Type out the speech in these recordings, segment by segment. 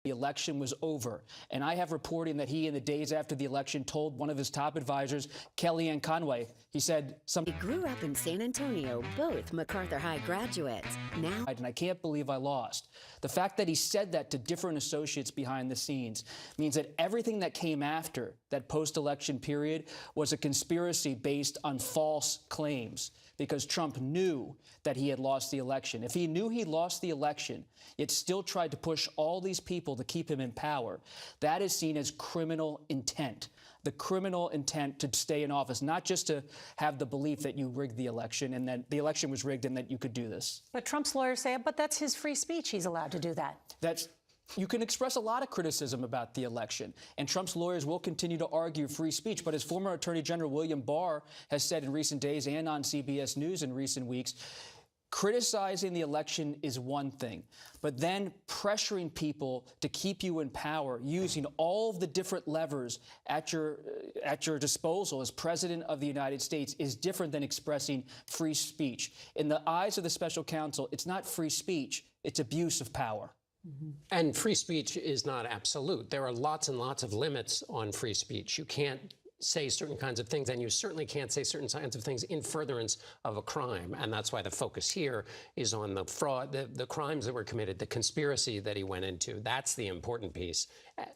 the election was over. And I have reporting that he, in the days after the election, told one of his top advisors, Kellyanne Conway, he said, He grew up in San Antonio, both MacArthur High graduates. Now, and I can't believe I lost. The fact that he said that to different associates behind the scenes means that everything that came after that post-election period was a conspiracy based on false claims, because Trump knew that he had lost the election. If he knew he lost the election, yet still tried to push all these people to keep him in power, that is seen as criminal intent. The criminal intent to stay in office, not just to have the belief that you rigged the election and that the election was rigged and that you could do this. But Trump's lawyers say, but that's his free speech. He's allowed to do that. You can express a lot of criticism about the election, and Trump's lawyers will continue to argue free speech. But as former Attorney General William Barr has said in recent days and on CBS News in recent weeks, criticizing the election is one thing, but then pressuring people to keep you in power, using all of the different levers at your disposal as president of the United States, is different than expressing free speech. In the eyes of the special counsel, it's not free speech, it's abuse of power. And free speech is not absolute. There are lots and lots of limits on free speech. You can't say certain kinds of things, and you certainly can't say certain kinds of things in furtherance of a crime. And that's why the focus here is on the fraud, the crimes that were committed, the conspiracy that he went into. That's the important piece,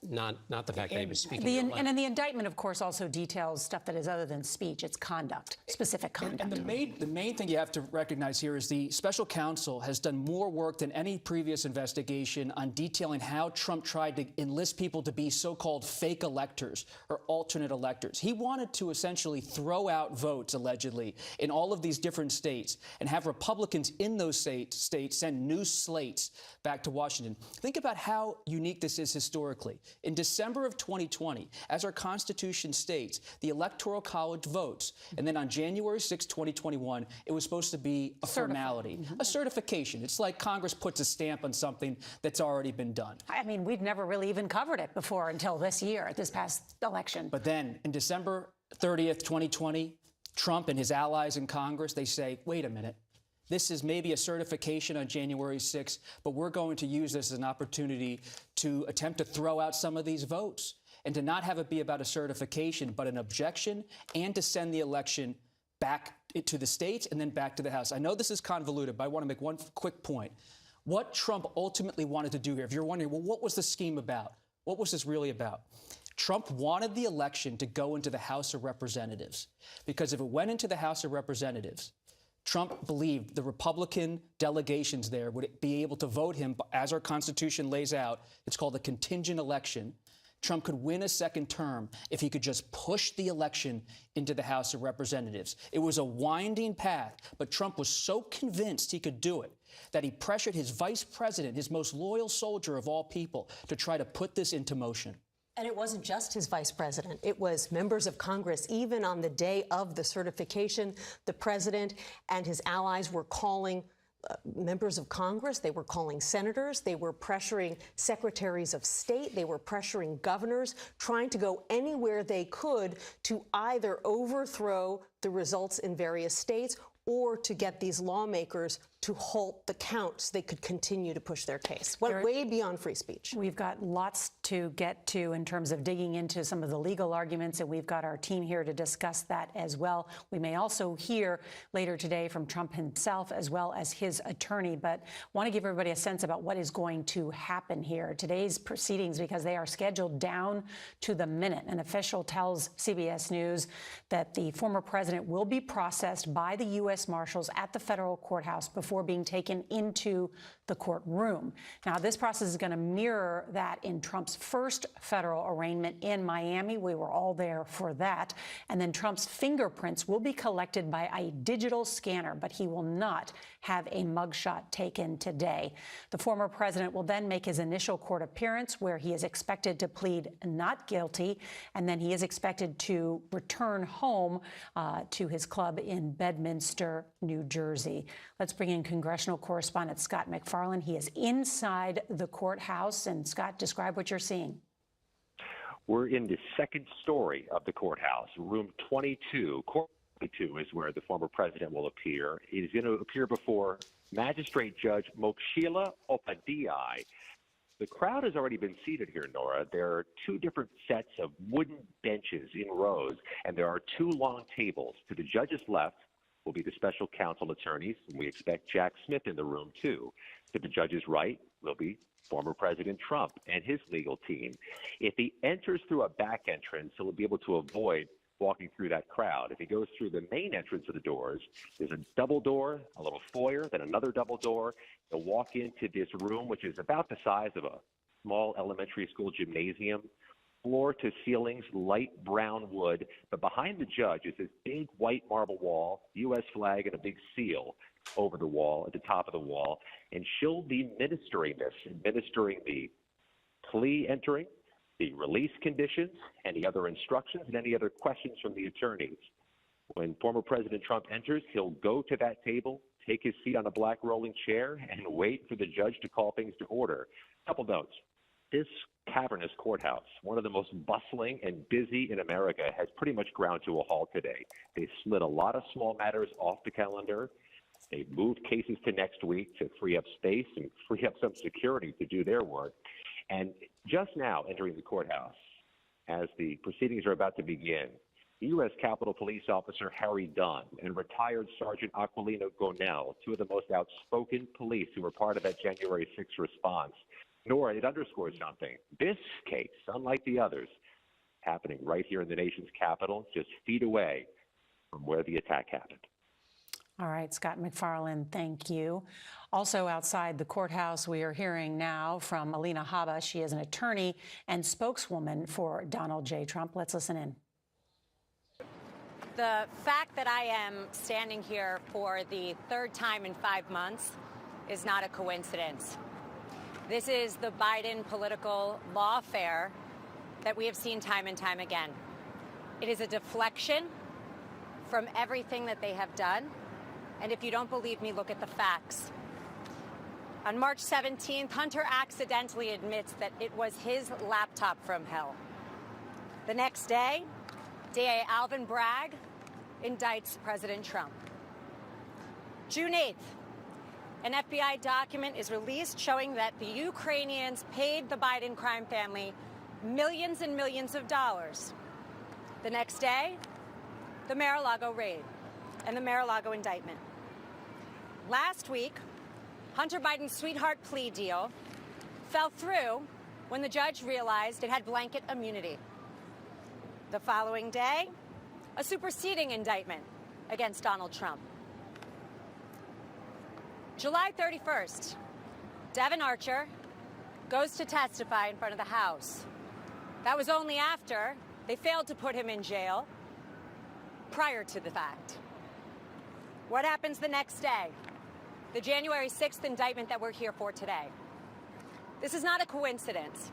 not the fact that he was speaking. And in the indictment, of course, also details stuff that is other than speech. It's conduct, specific conduct. And the main thing you have to recognize here is the special counsel has done more work than any previous investigation on detailing how Trump tried to enlist people to be so-called fake electors or alternate electors. He wanted to essentially throw out votes, allegedly, in all of these different states and have Republicans in those states send new slates back to Washington. Think about how unique this is historically. In December of 2020, as our Constitution states, the Electoral College votes. And then on January 6, 2021, it was supposed to be a formality, a certification. It's like Congress puts a stamp on something that's already been done. I mean, we'd never really even covered it before until this year, this past election. But then in December 30th, 2020, Trump and his allies in Congress, they say, wait a minute, this is maybe a certification on January 6th, but we're going to use this as an opportunity to attempt to throw out some of these votes and to not have it be about a certification, but an objection, and to send the election back to the states and then back to the House. I know this is convoluted, but I want to make one quick point. What Trump ultimately wanted to do here, if you're wondering, well, what was the scheme about? What was this really about? Trump wanted the election to go into the House of Representatives, because if it went into the House of Representatives, Trump believed the Republican delegations there would be able to vote him, as our Constitution lays out. It's called a contingent election. Trump could win a second term if he could just push the election into the House of Representatives. It was a winding path, but Trump was so convinced he could do it that he pressured his vice president, his most loyal soldier of all people, to try to put this into motion. And it wasn't just his vice president. It was members of Congress. Even on the day of the certification, the president and his allies were calling members of Congress. They were calling senators. They were pressuring secretaries of state. They were pressuring governors, trying to go anywhere they could to either overthrow the results in various states or to get these lawmakers to halt the count so they could continue to push their case. Went way beyond free speech. We've got lots to get to in terms of digging into some of the legal arguments, and we've got our team here to discuss that as well. We may also hear later today from Trump himself as well as his attorney, but want to give everybody a sense about what is going to happen here. Today's proceedings, because they are scheduled down to the minute. An official tells CBS News that the former president will be processed by the U.S. Marshals at the federal courthouse before being taken into the courtroom. Now, this process is going to mirror that in Trump's first federal arraignment in Miami. We were all there for that. And then Trump's fingerprints will be collected by a digital scanner, but he will not have a mugshot taken today. The former president will then make his initial court appearance, where he is expected to plead not guilty, and then he is expected to return home to his club in Bedminster, New Jersey. Let's bring in congressional correspondent Scott McFarland. He is inside the courthouse. And Scott, describe what you're seeing. We're in the second story of the courthouse, room 22. Court 22 is where the former president will appear. He's going to appear before Magistrate Judge Mokshila Upadhyay. The crowd has already been seated here, Nora. There are two different sets of wooden benches in rows, and there are two long tables. To the judge's left will be the special counsel attorneys, and we expect Jack Smith in the room, too. To the judge's right will be former President Trump and his legal team. If he enters through a back entrance, he'll be able to avoid walking through that crowd. If he goes through the main entrance of the doors, there's a double door, a little foyer, then another double door. He'll walk into this room, which is about the size of a small elementary school gymnasium, floor to ceilings, light brown wood. But behind the judge is this big white marble wall, U.S. flag, and a big seal over the wall, at the top of the wall. And she'll be administering the plea entering, the release conditions, any other instructions, and any other questions from the attorneys. When former President Trump enters, he'll go to that table, take his seat on a black rolling chair, and wait for the judge to call things to order. Couple notes. This cavernous courthouse, one of the most bustling and busy in America, has pretty much ground to a halt today. They slid a lot of small matters off the calendar. They moved cases to next week to free up space and free up some security to do their work. And just now entering the courthouse, as the proceedings are about to begin, U.S. Capitol Police Officer Harry Dunn and retired Sergeant Aquilino Gonell, two of the most outspoken police who were part of that January 6th response. Nora, it underscores something. This case, unlike the others, happening right here in the nation's capital, just feet away from where the attack happened. All right, Scott McFarland, thank you. Also outside the courthouse, we are hearing now from Alina Habba. She is an attorney and spokeswoman for Donald J. Trump. Let's listen in. The fact that I am standing here for the third time in 5 months is not a coincidence. This is the Biden political lawfare that we have seen time and time again. It is a deflection from everything that they have done. And if you don't believe me, look at the facts. On March 17th, Hunter accidentally admits that it was his laptop from hell. The next day, DA Alvin Bragg indicts President Trump. June 8th, an FBI document is released showing that the Ukrainians paid the Biden crime family millions and millions of dollars. The next day, the Mar-a-Lago raid and the Mar-a-Lago indictment. Last week, Hunter Biden's sweetheart plea deal fell through when the judge realized it had blanket immunity. The following day, a superseding indictment against Donald Trump. July 31st, Devin Archer goes to testify in front of the House. That was only after they failed to put him in jail prior to the fact. What happens the next day? The January 6th indictment that we're here for today. This is not a coincidence.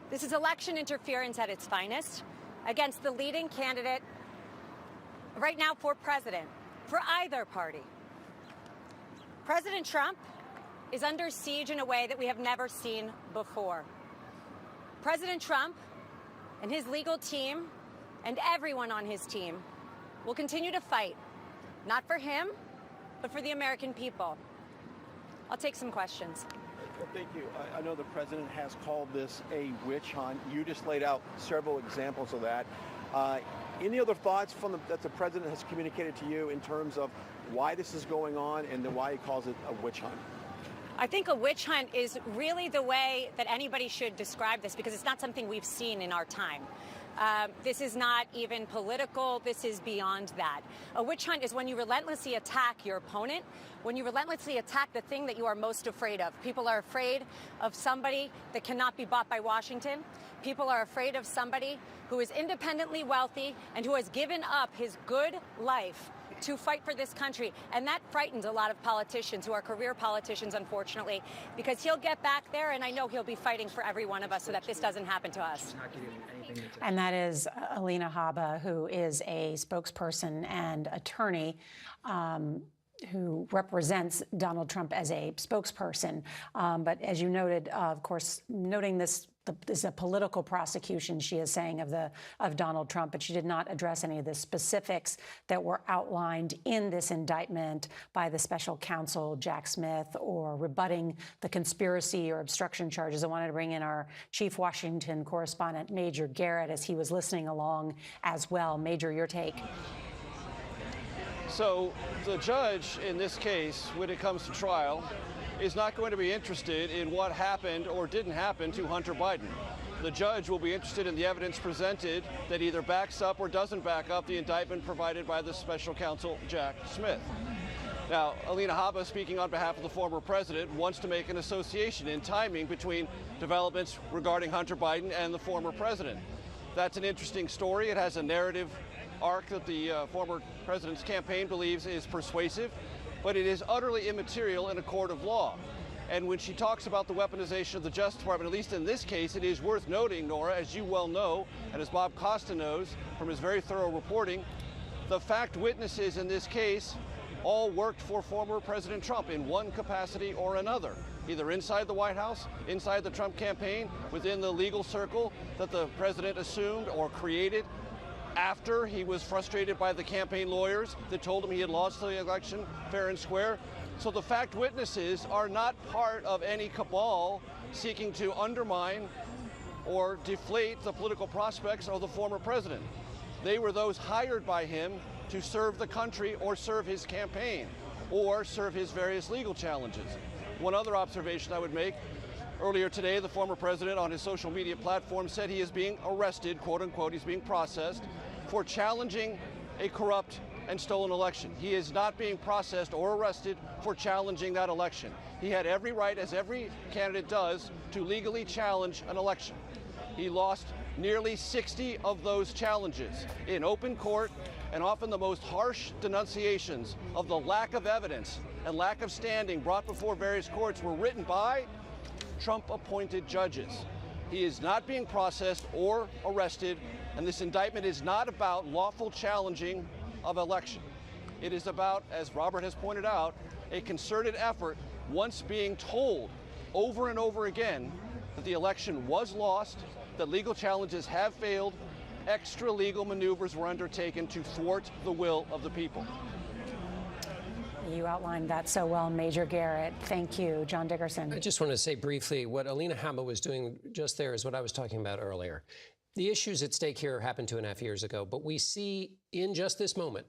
This is election interference at its finest against the leading candidate right now for president, for either party. President Trump is under siege in a way that we have never seen before. President Trump and his legal team and everyone on his team will continue to fight, not for him, but for the American people. I'll take some questions. Well, thank you. I know the president has called this a witch hunt. You just laid out several examples of that. Any other thoughts that the president has communicated to you in terms of why this is going on and then why he calls it a witch hunt? I think a witch hunt is really the way that anybody should describe this, because it's not something we've seen in our time. This is not even political. This is beyond that. A witch hunt is when you relentlessly attack your opponent, when you relentlessly attack the thing that you are most afraid of. People are afraid of somebody that cannot be bought by Washington. People are afraid of somebody who is independently wealthy and who has given up his good life to fight for this country. And that frightens a lot of politicians who are career politicians, unfortunately, because he'll get back there, and I know he'll be fighting for every one of us so that this doesn't happen to us. And that is Alina Habba, who is a spokesperson and attorney who represents Donald Trump as a spokesperson. But as you noted, of course, noting the this is a political prosecution, she is saying, of Donald Trump, but she did not address any of the specifics that were outlined in this indictment by the special counsel, Jack Smith, or rebutting the conspiracy or obstruction charges. I wanted to bring in our chief Washington correspondent, Major Garrett, as he was listening along as well. Major, your take. So the judge in this case, when it comes to trial, is not going to be interested in what happened or didn't happen to Hunter Biden. The judge will be interested in the evidence presented that either backs up or doesn't back up the indictment provided by the special counsel, Jack Smith. Now, Alina Habba, speaking on behalf of the former president, wants to make an association in timing between developments regarding Hunter Biden and the former president. That's an interesting story. It has a narrative arc that the former president's campaign believes is persuasive, but it is utterly immaterial in a court of law. And when she talks about the weaponization of the Justice Department, at least in this case, it is worth noting, Nora, as you well know, and as Bob Costa knows from his very thorough reporting, the fact witnesses in this case all worked for former President Trump in one capacity or another, either inside the White House, inside the Trump campaign, within the legal circle that the president assumed or created after he was frustrated by the campaign lawyers that told him he had lost the election fair and square. So the fact witnesses are not part of any cabal seeking to undermine or deflate the political prospects of the former president. They were those hired by him to serve the country or serve his campaign or serve his various legal challenges. One other observation I would make: earlier today, the former president on his social media platform said he is being arrested, quote unquote, he's being processed for challenging a corrupt and stolen election. He is not being processed or arrested for challenging that election. He had every right, as every candidate does, to legally challenge an election. He lost nearly 60 of those challenges in open court, and often the most harsh denunciations of the lack of evidence and lack of standing brought before various courts were written by Trump-appointed judges. He is not being processed or arrested, and this indictment is not about lawful challenging of election. It is about, as Robert has pointed out, a concerted effort, once being told over and over again that the election was lost, that legal challenges have failed, extra legal maneuvers were undertaken to thwart the will of the people. You outlined that so well, Major Garrett. Thank you. John Dickerson. I just want to say briefly, what Alina Habba was doing just there is what I was talking about earlier. The issues at stake here happened 2.5 years ago, but we see in just this moment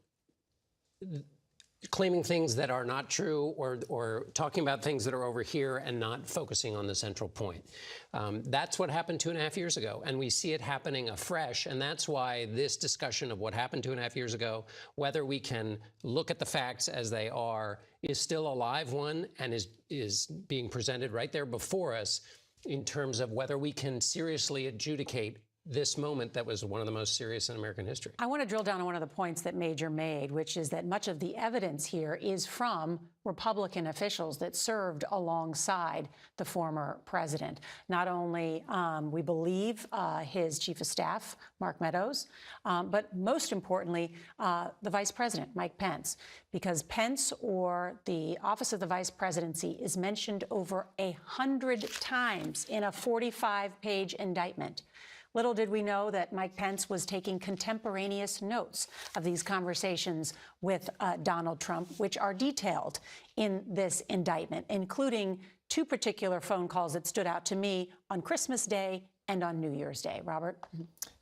claiming things that are not true or talking about things that are over here and not focusing on the central point. That's what happened 2.5 years ago, and we see it happening afresh, and that's why this discussion of what happened 2.5 years ago, whether we can look at the facts as they are, is still a live one and is being presented right there before us in terms of whether we can seriously adjudicate this moment that was one of the most serious in American history. I want to drill down on one of the points that Major made, which is that much of the evidence here is from Republican officials that served alongside the former president. Not only, we believe, his chief of staff, Mark Meadows, but most importantly, the vice president, Mike Pence, because Pence or the office of the vice presidency is mentioned over 100 times in a 45-page indictment. Little did we know that Mike Pence was taking contemporaneous notes of these conversations with Donald Trump, which are detailed in this indictment, including two particular phone calls that stood out to me on Christmas Day and on New Year's Day. Robert?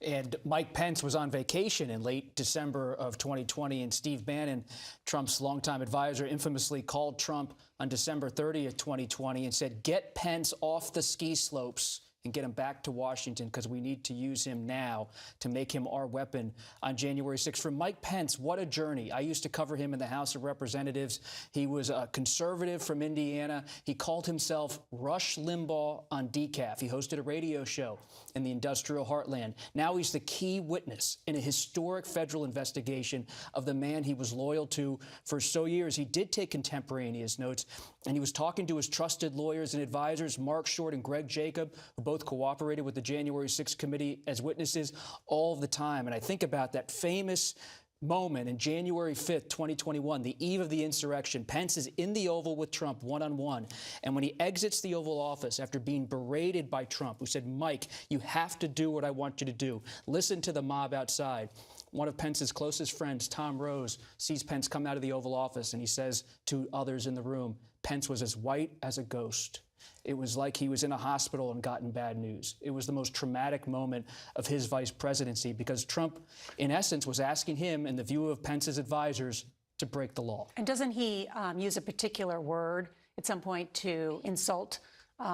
And Mike Pence was on vacation in late December of 2020, and Steve Bannon, Trump's longtime advisor, infamously called Trump on December 30th, 2020, and said, "Get Pence off the ski slopes and get him back to Washington because we need to use him now to make him our weapon on January 6th. For Mike Pence, what a journey. I used to cover him in the House of Representatives. He was a conservative from Indiana. He called himself Rush Limbaugh on decaf. He hosted a radio show in the industrial heartland. Now he's the key witness in a historic federal investigation of the man he was loyal to for so years. He did take contemporaneous notes, and he was talking to his trusted lawyers and advisors, Mark Short and Greg Jacob, who both cooperated with the January 6th committee as witnesses all the time. And I think about that famous moment, in January 5th, 2021, the eve of the insurrection, Pence is in the Oval with Trump one-on-one. And when he exits the Oval Office after being berated by Trump, who said, Mike, you have to do what I want you to do. Listen to the mob outside. One of Pence's closest friends, Tom Rose, sees Pence come out of the Oval Office, and he says to others in the room, Pence was as white as a ghost. It was like he was in a hospital and gotten bad news. It was the most traumatic moment of his vice presidency because Trump, in essence, was asking him, in the view of Pence's advisors, to break the law. And doesn't he use a particular word at some point to insult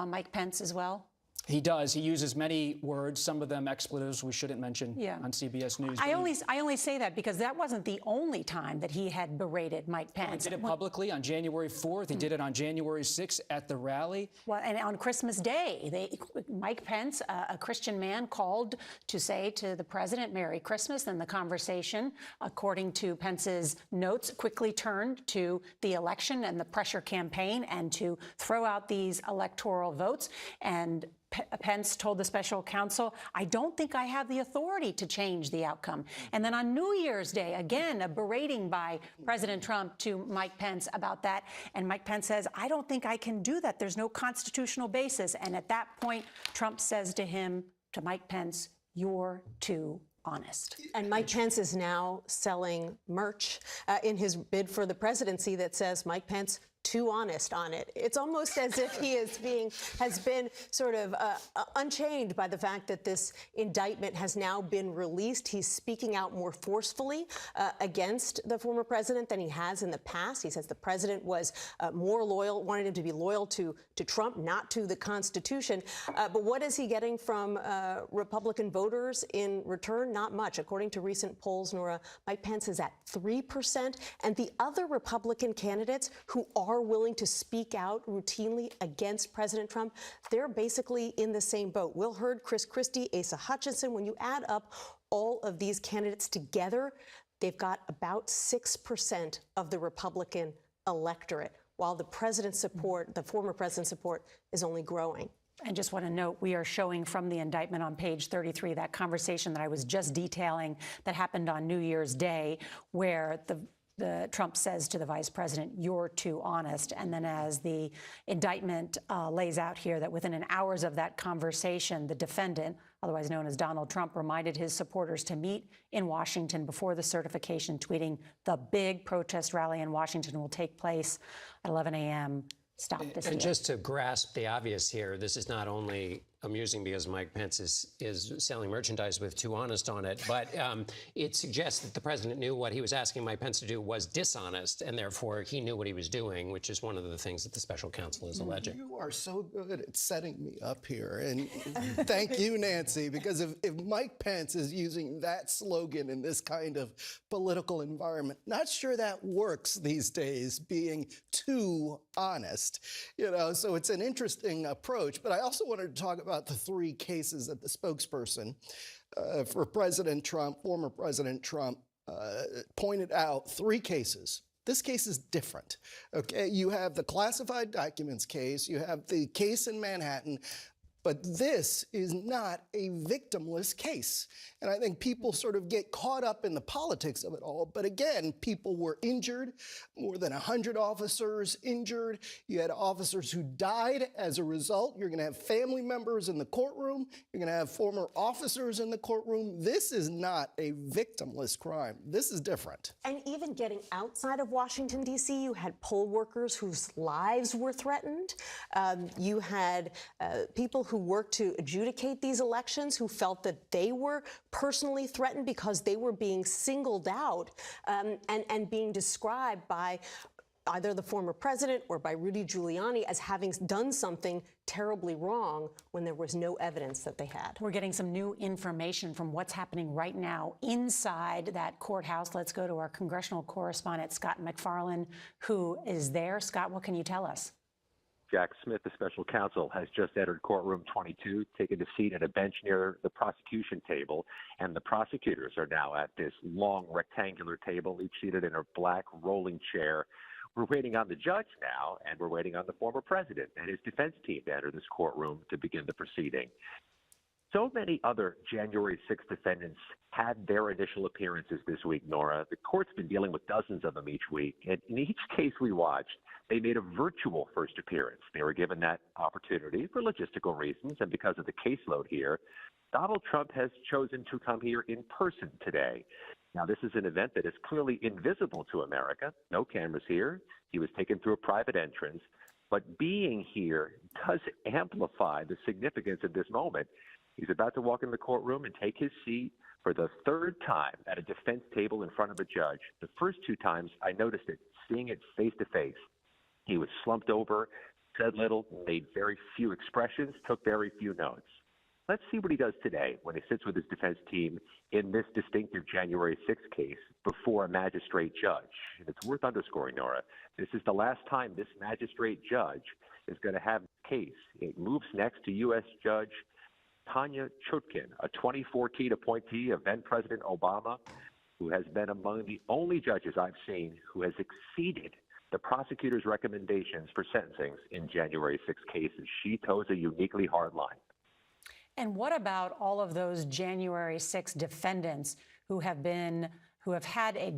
Mike Pence as well? He does. He uses many words, some of them expletives we shouldn't mention on CBS News. I only say that because that wasn't the only time that he had berated Mike Pence. He did it publicly on January 4th. He did it on January 6th at the rally. Well, and on Christmas Day, Mike Pence, a Christian man, called to say to the president, Merry Christmas. And the conversation, according to Pence's notes, quickly turned to the election and the pressure campaign and to throw out these electoral votes. And Pence told the special counsel, I don't think I have the authority to change the outcome. And then on New Year's Day, again, a berating by President Trump to Mike Pence about that. And Mike Pence says, I don't think I can do that. There's no constitutional basis. And at that point, Trump says to him, to Mike Pence, you're too honest. And Mike Pence is now selling merch in his bid for the presidency that says Mike Pence too honest on it. It's almost as if he has been sort of unchained by the fact that this indictment has now been released. He's speaking out more forcefully against the former president than he has in the past. He says the president was more loyal, wanted him to be loyal to Trump, not to the Constitution. But what is he getting from Republican voters in return? Not much. According to recent polls, Nora, Mike Pence is at 3%, and the other Republican candidates who are willing to speak out routinely against President Trump, they're basically in the same boat. Will Hurd, Chris Christie, Asa Hutchinson, when you add up all of these candidates together, they've got about 6% of the Republican electorate, while the president's support, the former president's support, is only growing. And just want to note, we are showing from the indictment on page 33 that conversation that I was just detailing that happened on New Year's Day, where the Trump says to the vice president, you're too honest. And then as the indictment lays out here, that within hours of that conversation, the defendant, otherwise known as Donald Trump, reminded his supporters to meet in Washington before the certification, tweeting, the big protest rally in Washington will take place at 11 a.m. Stop this. And just to grasp the obvious here, this is not only amusing because Mike Pence is selling merchandise with too honest on it, but it suggests that the president knew what he was asking Mike Pence to do was dishonest, and therefore he knew what he was doing, which is one of the things that the special counsel is alleging. You are so good at setting me up here, and thank you, Nancy, because if Mike Pence is using that slogan in this kind of political environment, not sure that works these days, being too honest. So it's an interesting approach, but I also wanted to talk about the three cases that the spokesperson for President Trump, former President Trump, pointed out. Three cases. This case is different. Okay, you have the classified documents case, you have the case in Manhattan, but this is not a victimless case. And I think people sort of get caught up in the politics of it all. But again, people were injured, more than 100 officers injured. You had officers who died as a result. You're going to have family members in the courtroom. You're going to have former officers in the courtroom. This is not a victimless crime. This is different. And even getting outside of Washington, D.C., you had poll workers whose lives were threatened. You had people who worked to adjudicate these elections who felt that they were personally threatened because they were being singled out and being described by either the former president or by Rudy Giuliani as having done something terribly wrong when there was no evidence that they had. We're getting some new information from what's happening right now inside that courthouse. Let's go to our congressional correspondent, Scott MacFarlane, who is there. Scott, what can you tell us? Jack Smith, the special counsel, has just entered courtroom 22, taken a seat at a bench near the prosecution table, and the prosecutors are now at this long rectangular table, each seated in a black rolling chair. We're waiting on the judge now, and we're waiting on the former president and his defense team to enter this courtroom to begin the proceeding. So many other January 6th defendants had their initial appearances this week, Nora. The court's been dealing with dozens of them each week. And in each case we watched, they made a virtual first appearance. They were given that opportunity for logistical reasons. And because of the caseload here, Donald Trump has chosen to come here in person today. Now, this is an event that is clearly invisible to America. No cameras here. He was taken through a private entrance. But being here does amplify the significance of this moment. He's about to walk in the courtroom and take his seat for the third time at a defense table in front of a judge. The first two times I noticed it, seeing it face to face. He was slumped over, said little, made very few expressions, took very few notes. Let's see what he does today when he sits with his defense team in this distinctive January 6th case before a magistrate judge. And it's worth underscoring, Nora, this is the last time this magistrate judge is going to have a case. It moves next to U.S. Judge Tanya Chutkin, a 2014 appointee of then President Obama, who has been among the only judges I've seen who has exceeded the prosecutor's recommendations for sentencing in January 6 cases. She toes a uniquely hard line. And what about all of those January 6 defendants who have had a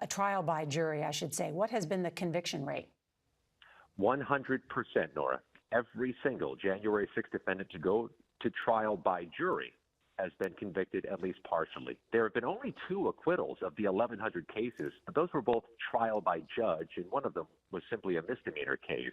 trial by jury, I should say? What has been the conviction rate? 100%, Nora. Every single January 6 defendant to go to trial by jury has been convicted at least partially. There have been only 2 acquittals of the 1,100 cases, but those were both trial by judge, and one of them was simply a misdemeanor case.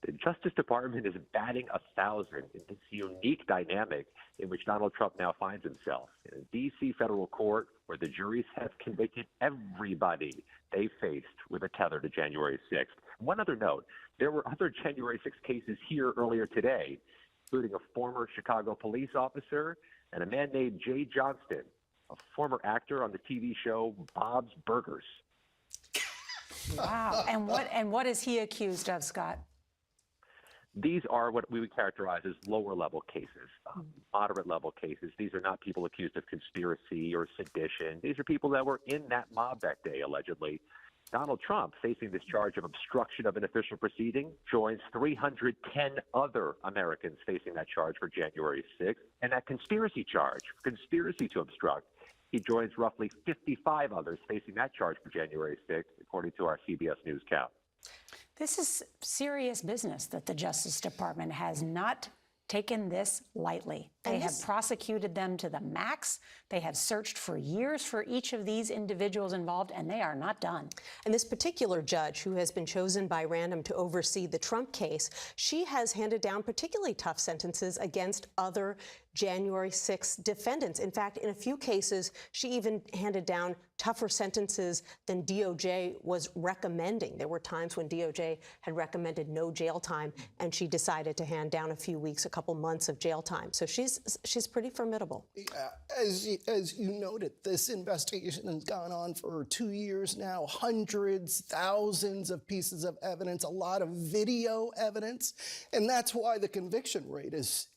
The Justice Department is batting 1,000 in this unique dynamic in which Donald Trump now finds himself in a D.C. federal court where the juries have convicted everybody they faced with a tether to January 6th. One other note, there were other January 6th cases here earlier today, including a former Chicago police officer and a man named Jay Johnston, a former actor on the TV show Bob's Burgers. Wow. And what is he accused of, Scott? These are what we would characterize as lower-level cases, moderate-level cases. These are not people accused of conspiracy or sedition. These are people that were in that mob that day, allegedly. Donald Trump, facing this charge of obstruction of an official proceeding, joins 310 other Americans facing that charge for January 6th. And that conspiracy charge, conspiracy to obstruct, he joins roughly 55 others facing that charge for January 6th, according to our CBS News count. This is serious business that the Justice Department has not taken this lightly. They have prosecuted them to the max. They have searched for years for each of these individuals involved, and they are not done. And this particular judge, who has been chosen by random to oversee the Trump case, she has handed down particularly tough sentences against other January 6 defendants. In fact, in a few cases, she even handed down tougher sentences than DOJ was recommending. There were times when DOJ had recommended no jail time, and she decided to hand down a few weeks, a couple months of jail time. So she's pretty formidable. Yeah, as you noted, this investigation has gone on for 2 years now. Hundreds, thousands of pieces of evidence, a lot of video evidence, and that's why the conviction rate is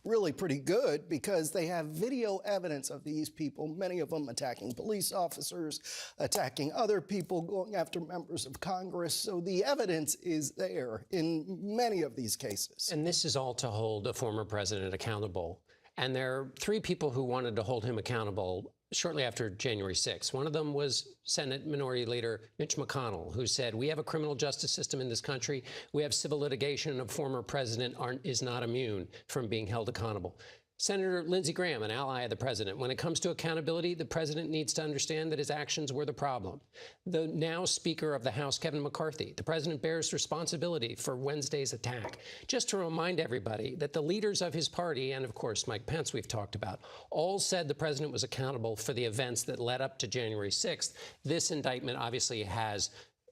really pretty good, because they have video evidence of these people, many of them attacking police officers, attacking other people, going after members of Congress. So the evidence is there in many of these cases. And this is all to hold a former president accountable. And there are 3 people who wanted to hold him accountable shortly after January 6th. One of them was Senate Minority Leader Mitch McConnell, who said, we have a criminal justice system in this country. We have civil litigation, and a former president is not immune from being held accountable. Senator Lindsey Graham, an ally of the president, when it comes to accountability, the president needs to understand that his actions were the problem. The now Speaker of the House, Kevin McCarthy, the president bears responsibility for Wednesday's attack. Just to remind everybody that the leaders of his party, and of course Mike Pence we've talked about, all said the president was accountable for the events that led up to January 6th. This indictment obviously has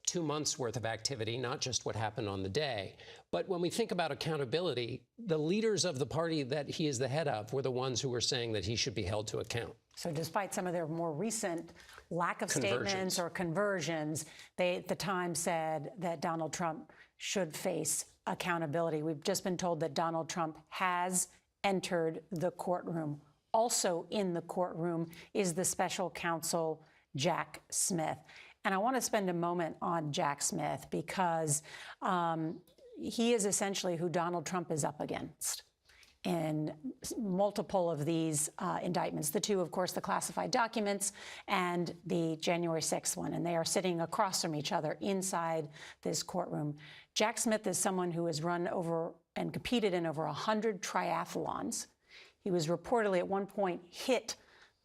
2 months worth of activity, not just what happened on the day. But when we think about accountability, the leaders of the party that he is the head of were the ones who were saying that he should be held to account. So despite some of their more recent lack of statements or conversions, they at the time said that Donald Trump should face accountability. We've just been told that Donald Trump has entered the courtroom. Also in the courtroom is the special counsel, Jack Smith. And I want to spend a moment on Jack Smith because he is essentially who Donald Trump is up against. in multiple of these indictments. The two, of course, the classified documents and the January 6th one, and they are sitting across from each other inside this courtroom. Jack Smith is someone who has run over and competed in over 100 triathlons. He was reportedly at one point hit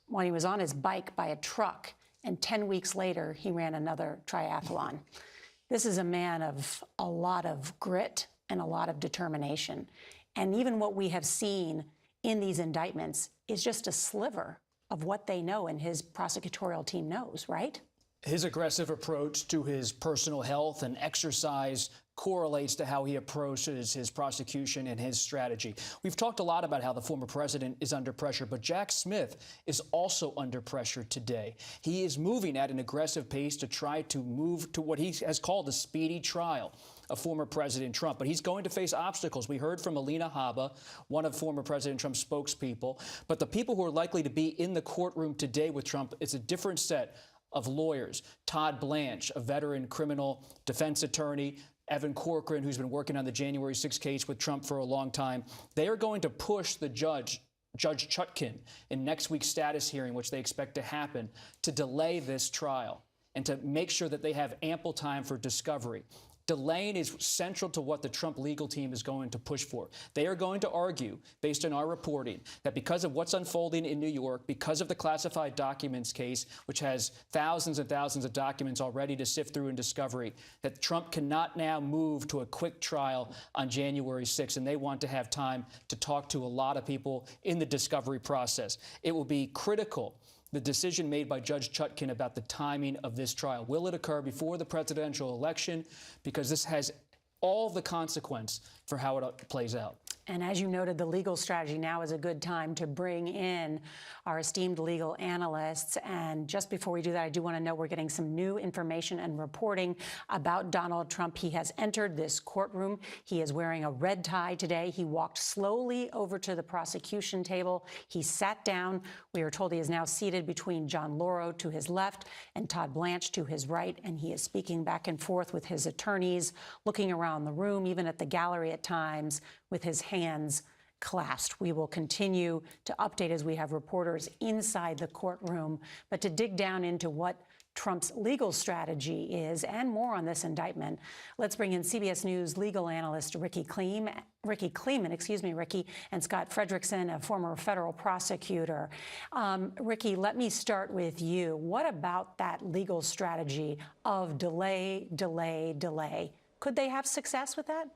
when he was on his bike by a truck, and 10 weeks later, he ran another triathlon. This is a man of a lot of grit and a lot of determination. And even what we have seen in these indictments is just a sliver of what they know and his prosecutorial team knows, right? His aggressive approach to his personal health and exercise correlates to how he approaches his prosecution and his strategy. We've talked a lot about how the former president is under pressure, but Jack Smith is also under pressure today. He is moving at an aggressive pace to try to move to what he has called a speedy trial of former President Trump. But he's going to face obstacles. We heard from Alina Habba, one of former President Trump's spokespeople. But the people who are likely to be in the courtroom today with Trump is a different set of lawyers. Todd Blanche, a veteran criminal defense attorney, Evan Corcoran, who's been working on the January 6th case with Trump for a long time. They are going to push the Judge Chutkan, in next week's status hearing, which they expect to happen, to delay this trial and to make sure that they have ample time for discovery. Delaying is central to what the Trump legal team is going to push for. They are going to argue, based on our reporting, that because of what's unfolding in New York, because of the classified documents case, which has thousands and thousands of documents already to sift through in discovery, that Trump cannot now move to a quick trial on January 6th, and they want to have time to talk to a lot of people in the discovery process. It will be critical, the decision made by Judge Chutkan about the timing of this trial. Will it occur before the presidential election? Because this has all the consequence for how it plays out. And as you noted, the legal strategy now is a good time to bring in our esteemed legal analysts. And just before we do that, I do want to note we're getting some new information and reporting about Donald Trump. He has entered this courtroom. He is wearing a red tie today. He walked slowly over to the prosecution table. He sat down. We are told he is now seated between John Lauro to his left and Todd Blanche to his right. And he is speaking back and forth with his attorneys, looking around the room, even at the gallery at times, with his hands clasped. We will continue to update as we have reporters inside the courtroom, but to dig down into what Trump's legal strategy is and more on this indictment, let's bring in CBS News legal analyst Ricky Kleeman, and Scott Frederickson, a former federal prosecutor. Ricky, let me start with you. What about that legal strategy of delay, delay, delay? Could they have success with that?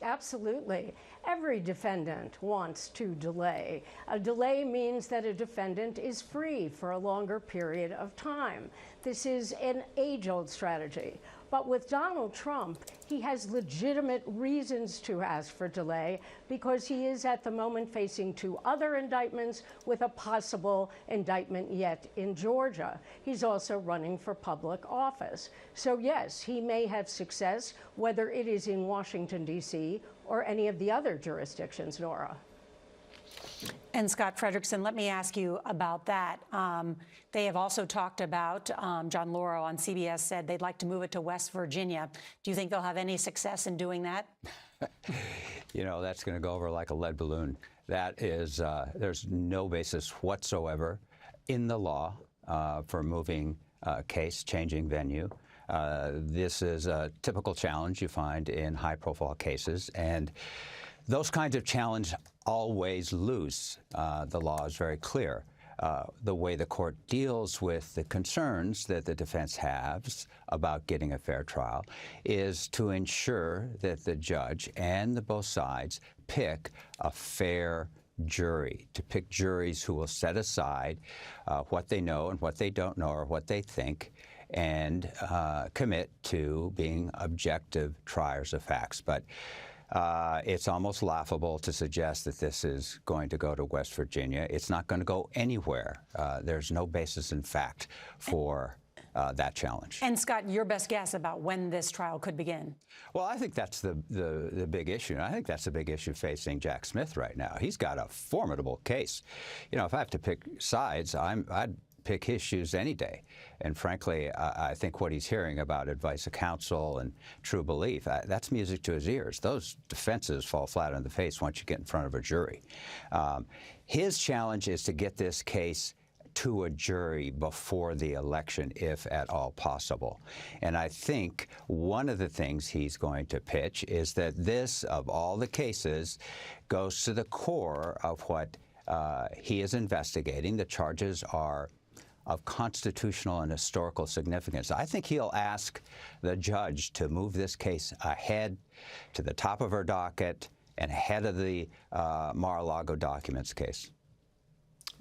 Absolutely. Every defendant wants to delay. A delay means that a defendant is free for a longer period of time. This is an age-old strategy. But with Donald Trump, he has legitimate reasons to ask for delay because he is at the moment facing 2 other indictments with a possible indictment yet in Georgia. He's also running for public office. So yes, he may have success, whether it is in Washington, D.C. or any of the other jurisdictions, Nora. And Scott Frederickson, let me ask you about that. They have also talked about, John Lauro on CBS said they'd like to move it to West Virginia. Do you think they'll have any success in doing that? You know, that's going to go over like a lead balloon. That is, there's no basis whatsoever in the law for moving a case, changing venue. This is a typical challenge you find in high-profile cases, and those kinds of challenges always lose. The law is very clear. The way the court deals with the concerns that the defense has about getting a fair trial is to ensure that the judge and both sides pick a fair jury, to pick juries who will set aside what they know and what they don't know or what they think, and commit to being objective triers of facts. But it's almost laughable to suggest that this is going to go to West Virginia. It's not going to go anywhere. There's no basis in fact for that challenge. And Scott, your best guess about when this trial could begin? Well, I think that's the big issue. And I think that's the big issue facing Jack Smith right now. He's got a formidable case. You know, if I have to pick sides, I'd pick issues any day. And frankly, I think what he's hearing about advice of counsel and true belief, that's music to his ears. Those defenses fall flat on the face once you get in front of a jury. His challenge is to get this case to a jury before the election, if at all possible. And I think one of the things he's going to pitch is that this, of all the cases, goes to the core of what he is investigating. The charges are of constitutional and historical significance. I think he'll ask the judge to move this case ahead to the top of her docket and ahead of the Mar-a-Lago documents case.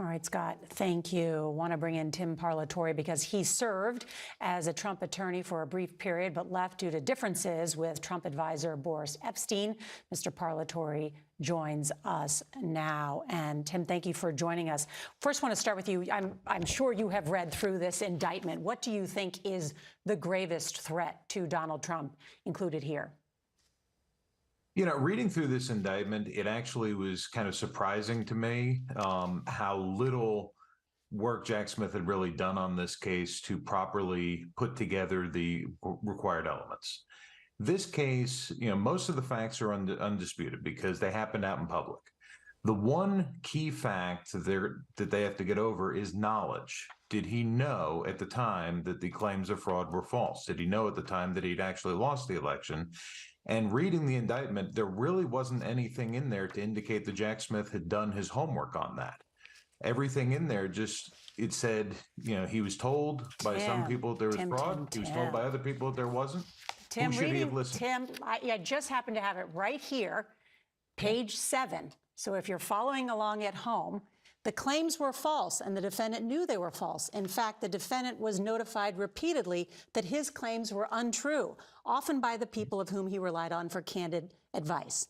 All right, Scott, thank you. Want to bring in Tim Parlatore because he served as a Trump attorney for a brief period, but left due to differences with Trump advisor Boris Epstein. Mr. Parlatore joins us now. And Tim, thank you for joining us. First, want to start with you. I'm sure you have read through this indictment. What do you think is the gravest threat to Donald Trump included here? You know, reading through this indictment, it actually was kind of surprising to me how little work Jack Smith had really done on this case to properly put together the required elements. This case, you know, most of the facts are undisputed because they happened out in public. The one key fact that they have to get over is knowledge. Did he know at the time that the claims of fraud were false? Did he know at the time that he'd actually lost the election? And reading the indictment, there really wasn't anything in there to indicate that Jack Smith had done his homework on that. Everything in there it said, you know, he was told by some people there was fraud. He was told by other people that there wasn't. Tim, who should he have listened? Tim, I just happen to have it right here, page 7. So if you're following along at home, the claims were false and the defendant knew they were false. In fact, the defendant was notified repeatedly that his claims were untrue, often by the people of whom he relied on for candid advice.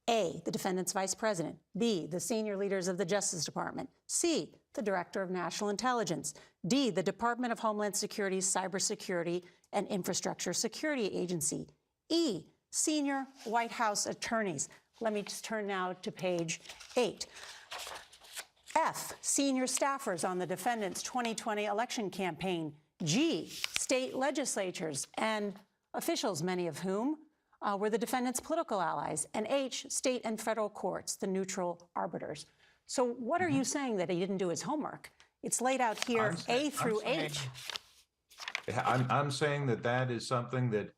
A, the defendant's vice president. B, the senior leaders of the Justice Department. C, the director of national intelligence. D, the Department of Homeland Security's Cybersecurity and Infrastructure Security Agency. E, senior White House attorneys. Let me just turn now to page 8. F, senior staffers on the defendant's 2020 election campaign. G, state legislatures and officials, many of whom were the defendant's political allies. And H, state and federal courts, the neutral arbiters. So what are you saying that he didn't do his homework? It's laid out here, A through H. I'm saying that is something that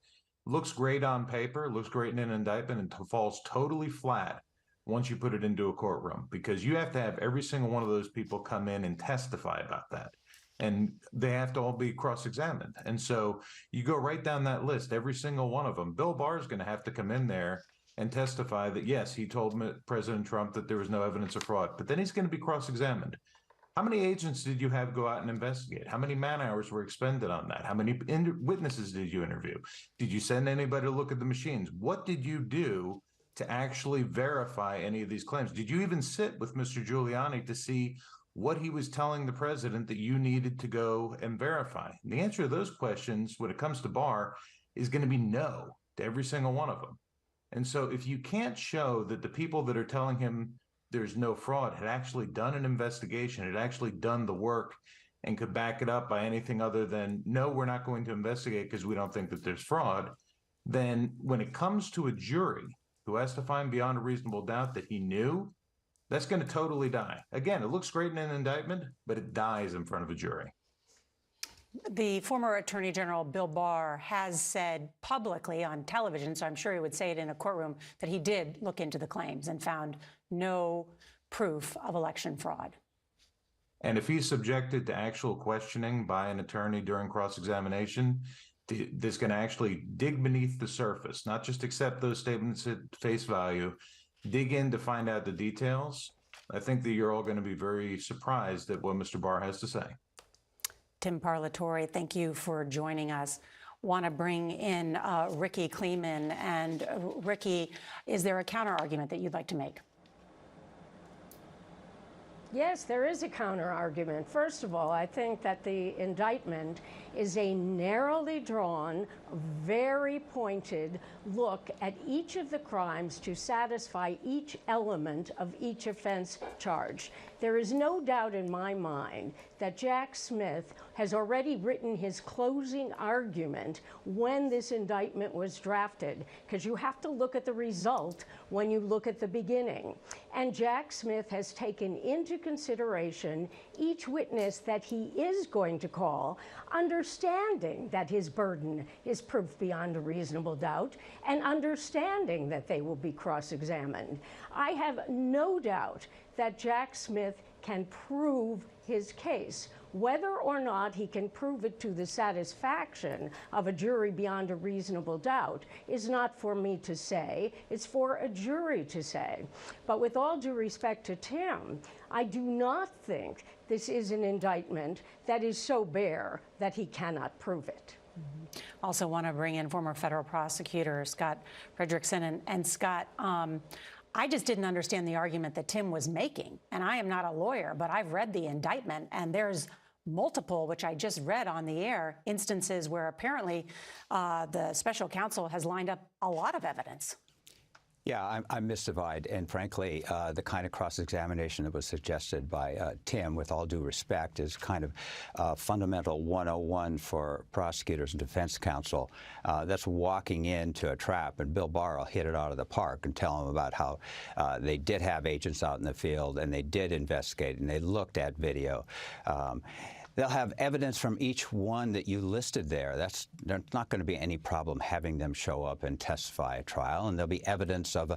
looks great on paper, looks great in an indictment, and falls totally flat once you put it into a courtroom, because you have to have every single one of those people come in and testify about that. And they have to all be cross-examined. And so you go right down that list, every single one of them. Bill Barr is going to have to come in there and testify that, yes, he told President Trump that there was no evidence of fraud, but then he's going to be cross-examined. How many agents did you have go out and investigate? How many man hours were expended on that? How many witnesses did you interview? Did you send anybody to look at the machines? What did you do to actually verify any of these claims? Did you even sit with Mr. Giuliani to see what he was telling the president that you needed to go and verify? And the answer to those questions, when it comes to Barr, is going to be no to every single one of them. And so if you can't show that the people that are telling him there's no fraud had actually done an investigation, had actually done the work, and could back it up by anything other than, no, we're not going to investigate because we don't think that there's fraud, then when it comes to a jury who has to find beyond a reasonable doubt that he knew, that's going to totally die. Again, it looks great in an indictment, but it dies in front of a jury. The former Attorney General Bill Barr has said publicly on television, so I'm sure he would say it in a courtroom, that he did look into the claims and found no proof of election fraud. And if he's subjected to actual questioning by an attorney during cross-examination, that's going to actually dig beneath the surface, not just accept those statements at face value, dig in to find out the details, I think that you're all going to be very surprised at what Mr. Barr has to say. Tim Parlatore, thank you for joining us. Want to bring in Ricky Kleeman. And Ricky, is there a counter argument that you'd like to make? Yes, there is a counter argument. First of all, I think that the indictment is a narrowly drawn, very pointed look at each of the crimes to satisfy each element of each offense charged. There is no doubt in my mind that Jack Smith has already written his closing argument when this indictment was drafted, because you have to look at the result when you look at the beginning. And Jack Smith has taken into consideration each witness that he is going to call, understanding that his burden is proof beyond a reasonable doubt, and understanding that they will be cross-examined. I have no doubt that Jack Smith can prove his case. Whether or not he can prove it to the satisfaction of a jury beyond a reasonable doubt is not for me to say, it's for a jury to say. But with all due respect to Tim, I do not think this is an indictment that is so bare that he cannot prove it. Also want to bring in former federal prosecutor Scott Frederickson. And Scott, I just didn't understand the argument that Tim was making. And I am not a lawyer, but I've read the indictment, and there's multiple, which I just read on the air, instances where apparently the special counsel has lined up a lot of evidence. Yeah, I'm mystified, and frankly, the kind of cross-examination that was suggested by Tim, with all due respect, is kind of fundamental 101 for prosecutors and defense counsel. That's walking into a trap, and Bill Barr will hit it out of the park and tell them about how they did have agents out in the field, and they did investigate, and they looked at video. They'll have evidence from each one that you listed there. There's not going to be any problem having them show up and testify at trial, and there'll be evidence of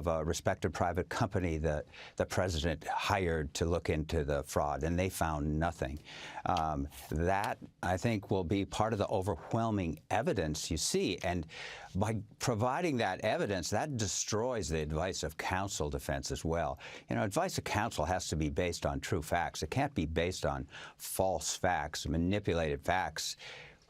a respected private company that the president hired to look into the fraud, and they found nothing. That, I think, will be part of the overwhelming evidence you see, and by providing that evidence, that destroys the advice of counsel defense as well. You know, advice of counsel has to be based on true facts. It can't be based on false facts, manipulated facts,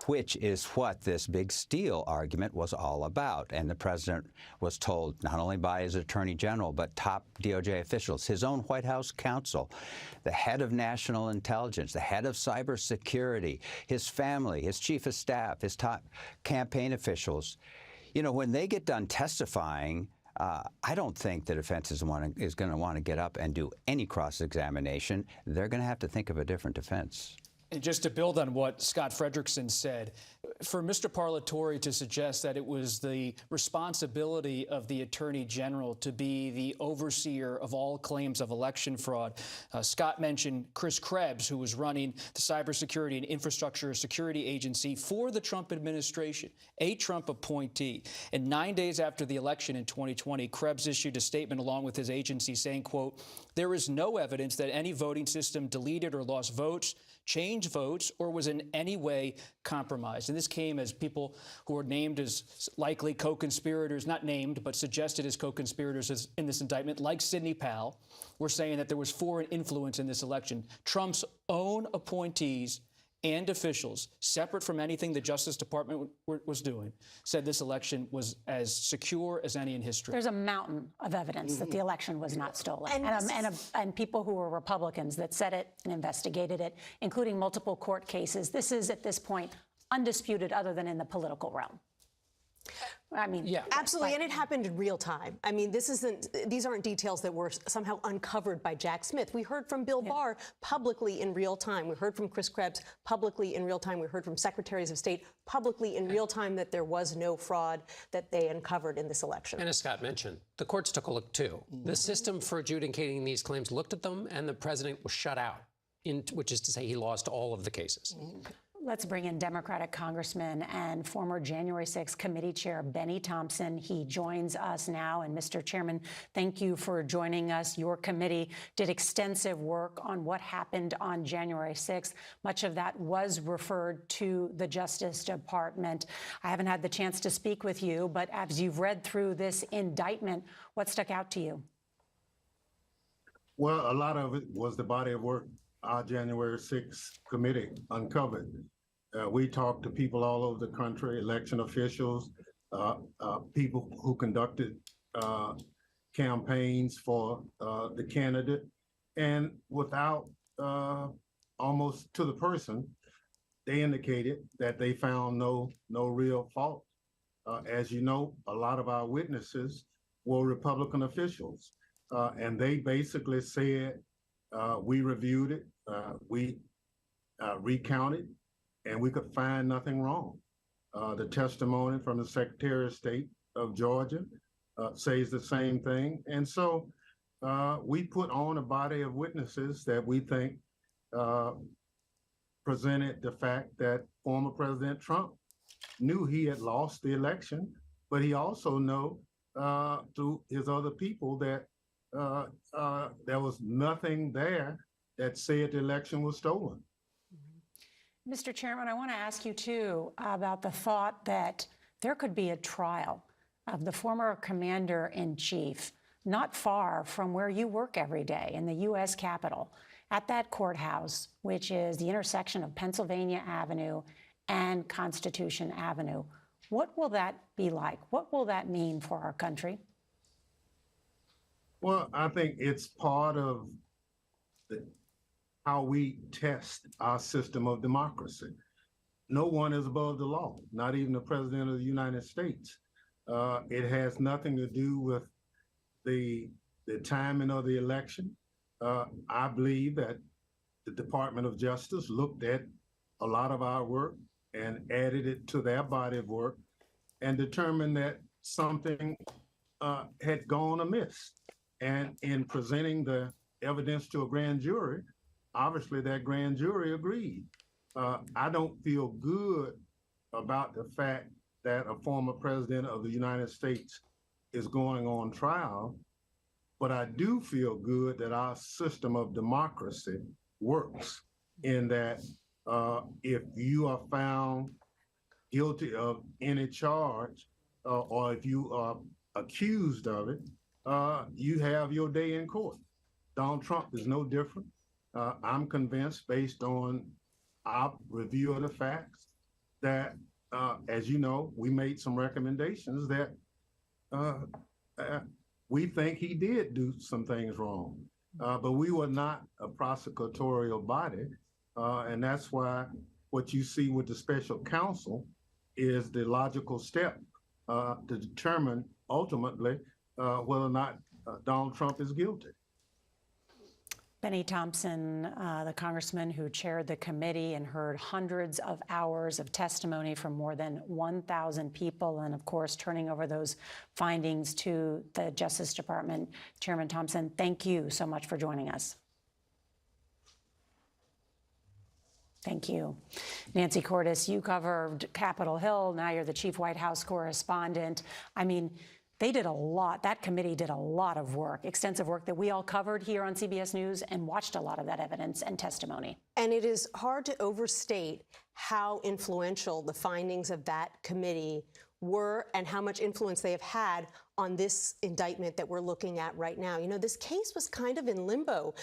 which is what this big steal argument was all about. And the president was told, not only by his attorney general, but top DOJ officials, his own White House counsel, the head of national intelligence, the head of cybersecurity, his family, his chief of staff, his top campaign officials. You know, when they get done testifying, I don't think the defense is going to want to get up and do any cross-examination. They're going to have to think of a different defense. And just to build on what Scott Frederickson said, for Mr. Parlatore to suggest that it was the responsibility of the Attorney General to be the overseer of all claims of election fraud, Scott mentioned Chris Krebs, who was running the Cybersecurity and Infrastructure Security Agency for the Trump administration, a Trump appointee. And 9 days after the election in 2020, Krebs issued a statement along with his agency saying, quote, "There is no evidence that any voting system deleted or lost votes, changed votes, or was in any way compromised." And this came as people who were named as likely co-conspirators, not named, but suggested as co-conspirators in this indictment, like Sidney Powell, were saying that there was foreign influence in this election. Trump's own appointees and officials, separate from anything the Justice Department was doing, said this election was as secure as any in history. There's a mountain of evidence that the election was not stolen, and people who were Republicans that said it and investigated it, including multiple court cases. This is, at this point, undisputed other than in the political realm. I mean, yeah, absolutely, and it happened in real time. I mean, these aren't details that were somehow uncovered by Jack Smith. We heard from Bill Barr publicly in real time. We heard from Chris Krebs publicly in real time. We heard from secretaries of state publicly in real time that there was no fraud that they uncovered in this election. And as Scott mentioned, the courts took a look too. The system for adjudicating these claims looked at them, and the president was shut out, which is to say he lost all of the cases. Let's bring in Democratic Congressman and former January 6th committee chair Benny Thompson. He joins us now. And Mr. Chairman, thank you for joining us. Your committee did extensive work on what happened on January 6th. Much of that was referred to the Justice Department. I haven't had the chance to speak with you, but as you've read through this indictment, what stuck out to you? Well, a lot of it was the body of work our January 6th committee uncovered. We talked to people all over the country, election officials, people who conducted campaigns for the candidate, And without almost to the person, they indicated that they found no real fault. As you know, a lot of our witnesses were Republican officials, and they basically said, we reviewed it, we recounted, and we could find nothing wrong. The testimony from the Secretary of State of Georgia says the same thing. And so we put on a body of witnesses that we think presented the fact that former President Trump knew he had lost the election, but he also knew through his other people that there was nothing there that said the election was stolen. Mr. Chairman, I want to ask you, too, about the thought that there could be a trial of the former commander-in-chief not far from where you work every day in the U.S. Capitol, at that courthouse, which is the intersection of Pennsylvania Avenue and Constitution Avenue. What will that be like? What will that mean for our country? Well, I think it's part of how we test our system of democracy. No one is above the law, not even the President of the United States. It has nothing to do with the timing of the election. I believe that the Department of Justice looked at a lot of our work and added it to their body of work and determined that something had gone amiss. And in presenting the evidence to a grand jury, obviously that grand jury agreed. I don't feel good about the fact that a former president of the United States is going on trial, but I do feel good that our system of democracy works in that if you are found guilty of any charge or if you are accused of it, you have your day in court. Donald Trump is no different. I'm convinced, based on our review of the facts, that, as you know, we made some recommendations that we think he did do some things wrong. But we were not a prosecutorial body, and that's why what you see with the special counsel is the logical step to determine ultimately whether or not Donald Trump is guilty. Benny Thompson, the congressman who chaired the committee and heard hundreds of hours of testimony from more than 1,000 people, and of course, turning over those findings to the Justice Department. Chairman Thompson, thank you so much for joining us. Thank you. Nancy Cordes, you covered Capitol Hill. Now you're the chief White House correspondent. I mean, they did a lot. That committee did a lot of work, extensive work that we all covered here on CBS News and watched a lot of that evidence and testimony. And it is hard to overstate how influential the findings of that committee were and how much influence they have had on this indictment that we're looking at right now. You know, this case was kind of in limbo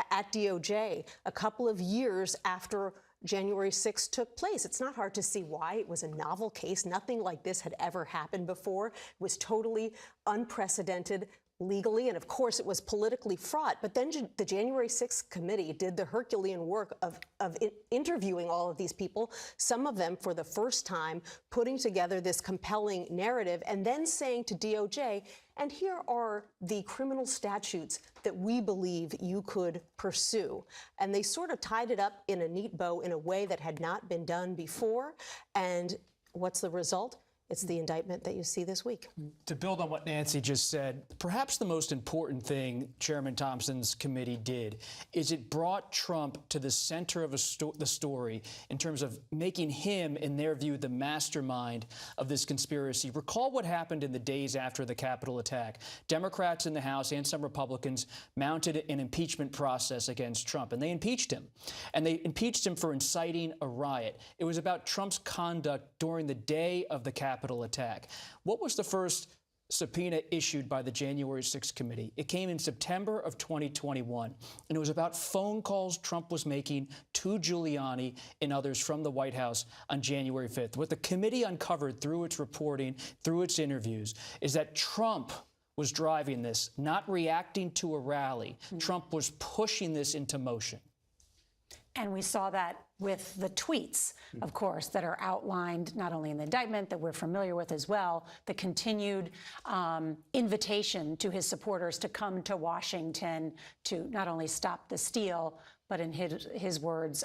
at DOJ a couple of years after January 6th took place. It's not hard to see why. It was a novel case. Nothing like this had ever happened before. It was totally unprecedented legally, and of course it was politically fraught. But then the January 6th committee did the Herculean work of interviewing all of these people, some of them for the first time, putting together this compelling narrative, and then saying to DOJ, and here are the criminal statutes that we believe you could pursue. And they sort of tied it up in a neat bow in a way that had not been done before. And what's the result? It's the indictment that you see this week. To build on what Nancy just said, perhaps the most important thing Chairman Thompson's committee did is it brought Trump to the center of the story in terms of making him, in their view, the mastermind of this conspiracy. Recall what happened in the days after the Capitol attack. Democrats in the House and some Republicans mounted an impeachment process against Trump, and they impeached him. And they impeached him for inciting a riot. It was about Trump's conduct during the day of the Capitol attack. What was the first subpoena issued by the January 6th committee? It came in September of 2021, and it was about phone calls Trump was making to Giuliani and others from the White House on January 5th. What the committee uncovered through its reporting, through its interviews, is that Trump was driving this, not reacting to a rally. Trump was pushing this into motion. And we saw that with the tweets, of course, that are outlined not only in the indictment that we're familiar with as well, the continued invitation to his supporters to come to Washington to not only stop the steal, but in his words,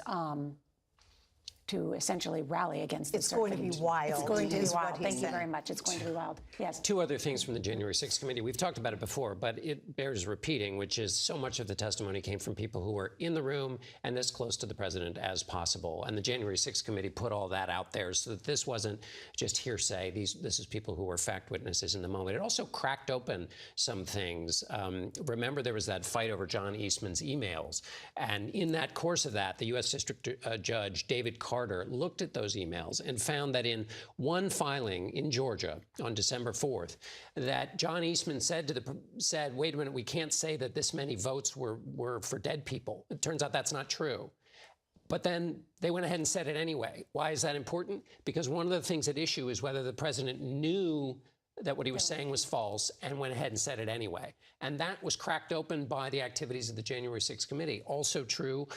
to essentially rally against the It's going to be wild. It's going to be is wild. what he Thank you said. very much. It's going to be wild. Yes. Two other things from the January 6th committee. We've talked about it before, but it bears repeating, which is so much of the testimony came from people who were in the room and as close to the president as possible. And the January 6th committee put all that out there so that this wasn't just hearsay. This is people who were fact witnesses in the moment. It also cracked open some things. Remember, there was that fight over John Eastman's emails. And in that course of that, the U.S. District Judge David Carter looked at those emails and found that in one filing in Georgia on December 4th, that John Eastman said wait a minute, we can't say that this many votes were for dead people. It turns out that's not true. But then they went ahead and said it anyway. Why is that important? Because one of the things at issue is whether the president knew that what he was saying was false and went ahead and said it anyway. And that was cracked open by the activities of the January 6th committee. Also true,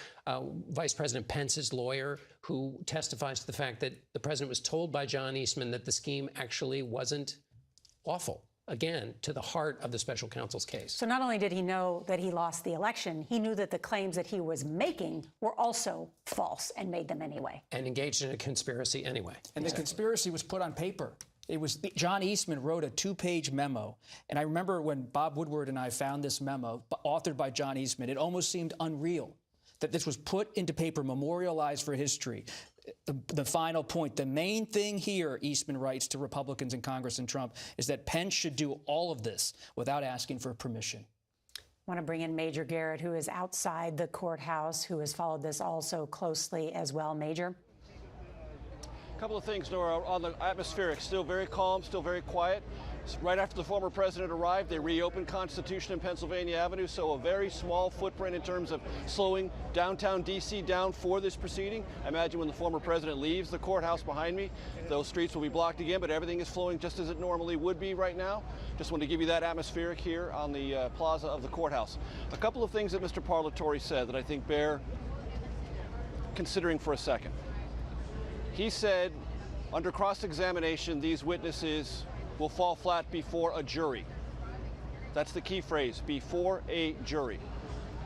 Vice President Pence's lawyer, who testifies to the fact that the president was told by John Eastman that the scheme actually wasn't lawful. Again, to the heart of the special counsel's case. So not only did he know that he lost the election, he knew that the claims that he was making were also false and made them anyway. And engaged in a conspiracy anyway. And the conspiracy was put on paper. It was John Eastman wrote a 2-page memo. And I remember when Bob Woodward and I found this memo, authored by John Eastman, it almost seemed unreal that this was put into paper, memorialized for history. The final point, the main thing here, Eastman writes to Republicans in Congress and Trump, is that Pence should do all of this without asking for permission. I want to bring in Major Garrett, who is outside the courthouse, who has followed this also closely as well. Major? A couple of things, Nora, on the atmospheric. Still very calm, still very quiet. Right after the former president arrived, they reopened Constitution and Pennsylvania Avenue, so a very small footprint in terms of slowing downtown D.C. down for this proceeding. I imagine when the former president leaves the courthouse behind me, those streets will be blocked again, but everything is flowing just as it normally would be right now. Just wanted to give you that atmospheric here on the plaza of the courthouse. A couple of things that Mr. Parlatore said that I think bear considering for a second. He said, under cross-examination, these witnesses will fall flat before a jury. That's the key phrase, before a jury.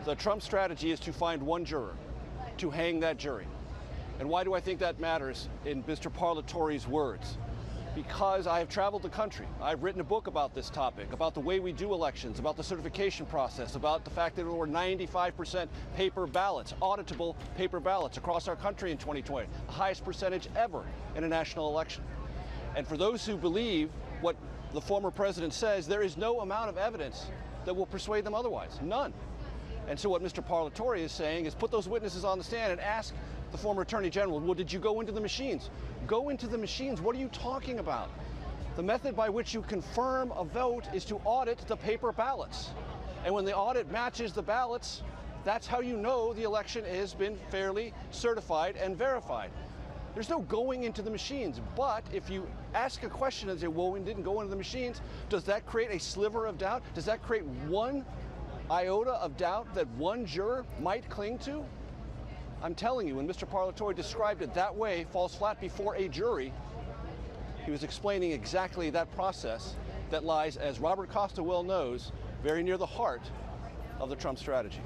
The Trump strategy is to find one juror, to hang that jury. And why do I think that matters in Mr. Parlatore's words? Because I have traveled the country. I've written a book about this topic, about the way we do elections, about the certification process, about the fact that there were 95% paper ballots, auditable paper ballots across our country in 2020, the highest percentage ever in a national election. And for those who believe what the former president says, there is no amount of evidence that will persuade them otherwise, none. And so what Mr. Parlatore is saying is put those witnesses on the stand and ask the former attorney general, well, did you go into the machines? Go into the machines. What are you talking about? The method by which you confirm a vote is to audit the paper ballots. And when the audit matches the ballots, that's how you know the election has been fairly certified and verified. There's no going into the machines, but if you ask a question and say, well, we didn't go into the machines, does that create a sliver of doubt? Does that create one iota of doubt that one juror might cling to? I'm telling you, when Mr. Parlatore described it that way, falls flat before a jury, he was explaining exactly that process that lies, as Robert Costa well knows, very near the heart of the Trump strategy.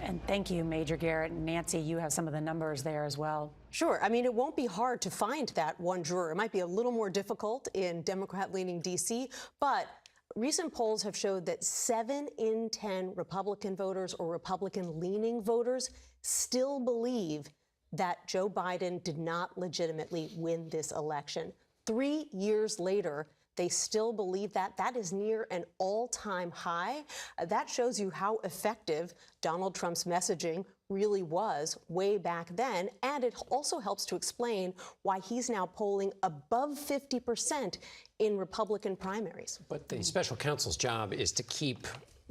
And thank you, Major Garrett. And Nancy, you have some of the numbers there as well. Sure. I mean, it won't be hard to find that one juror. It might be a little more difficult in Democrat-leaning D.C., but recent polls have showed that 7 in 10 Republican voters or Republican-leaning voters still believe that Joe Biden did not legitimately win this election. 3 years later, they still believe that. That is near an all-time high. That shows you how effective Donald Trump's messaging really was way back then. And it also helps to explain why he's now polling above 50% in Republican primaries. But the special counsel's job is to keep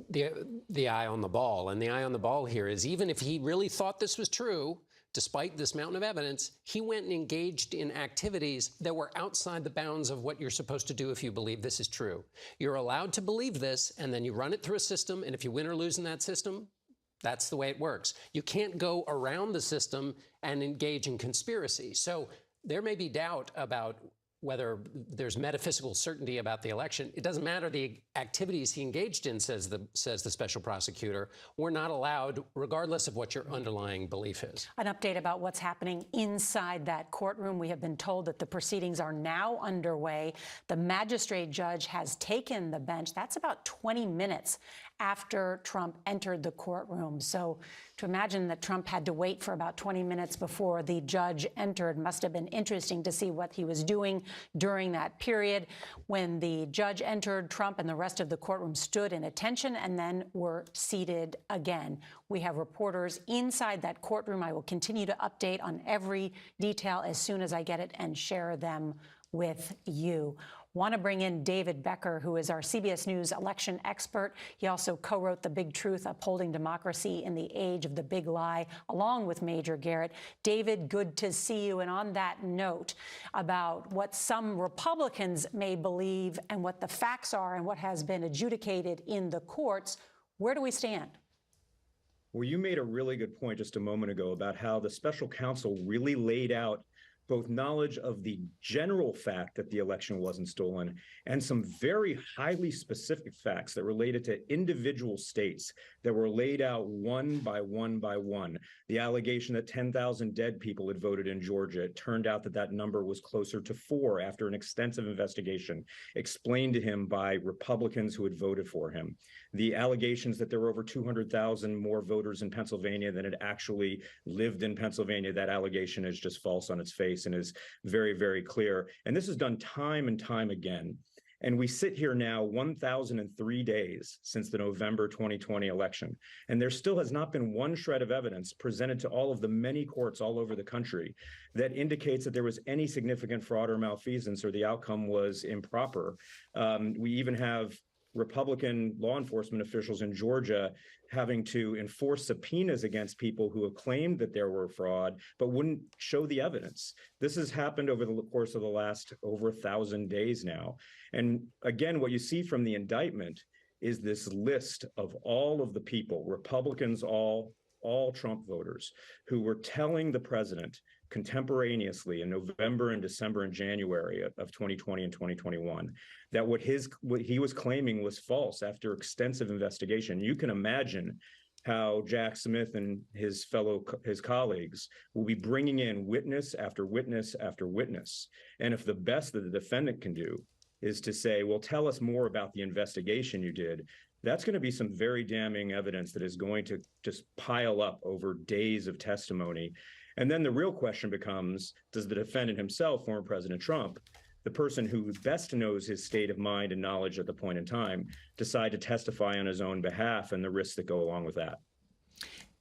the eye on the ball. And the eye on the ball here is even if he really thought this was true, despite this mountain of evidence, he went and engaged in activities that were outside the bounds of what you're supposed to do if you believe this is true. You're allowed to believe this, and then you run it through a system, and if you win or lose in that system, that's the way it works. You can't go around the system and engage in conspiracy. So there may be doubt about whether there's metaphysical certainty about the election. It doesn't matter the activities he engaged in, says the special prosecutor. We're not allowed, regardless of what your underlying belief is. An update about what's happening inside that courtroom. We have been told that the proceedings are now underway. The magistrate judge has taken the bench. That's about 20 minutes after Trump entered the courtroom. So to imagine that Trump had to wait for about 20 minutes before the judge entered must have been interesting to see what he was doing during that period. When the judge entered, Trump and the rest of the courtroom stood in attention and then were seated again. We have reporters inside that courtroom. I will continue to update on every detail as soon as I get it and share them with you. Want to bring in David Becker, who is our CBS News election expert. He also co-wrote The Big Truth, Upholding Democracy in the Age of the Big Lie, along with Major Garrett. David, good to see you. And on that note, about what some Republicans may believe and what the facts are and what has been adjudicated in the courts, where do we stand? Well, you made a really good point just a moment ago about how the special counsel really laid out both knowledge of the general fact that the election wasn't stolen and some very highly specific facts that related to individual states that were laid out one by one by one. The allegation that 10,000 dead people had voted in Georgia. It turned out that that number was closer to 4 after an extensive investigation explained to him by Republicans who had voted for him. The allegations that there were over 200,000 more voters in Pennsylvania than had actually lived in Pennsylvania. That allegation is just false on its face and is very, very clear. And this is done time and time again. And we sit here now 1,003 days since the November 2020 election, and there still has not been one shred of evidence presented to all of the many courts all over the country that indicates that there was any significant fraud or malfeasance or the outcome was improper. We even have Republican law enforcement officials in Georgia having to enforce subpoenas against people who have claimed that there were fraud, but wouldn't show the evidence. This has happened over the course of the last over 1,000 days now. And again, what you see from the indictment is this list of all of the people, Republicans, all Trump voters, who were telling the president contemporaneously in November and December and January of 2020 and 2021, that what he was claiming was false after extensive investigation. You can imagine how Jack Smith and his colleagues will be bringing in witness after witness after witness. And if the best that the defendant can do is to say, well, tell us more about the investigation you did, that's going to be some very damning evidence that is going to just pile up over days of testimony. And then the real question becomes, does the defendant himself, former President Trump, the person who best knows his state of mind and knowledge at the point in time, decide to testify on his own behalf and the risks that go along with that?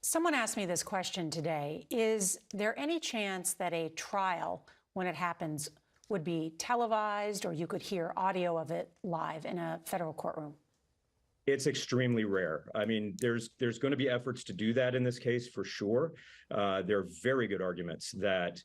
Someone asked me this question today. Is there any chance that a trial, when it happens, would be televised or you could hear audio of it live in a federal courtroom? It's extremely rare. I mean, there's going to be efforts to do that in this case for sure. There are very good arguments that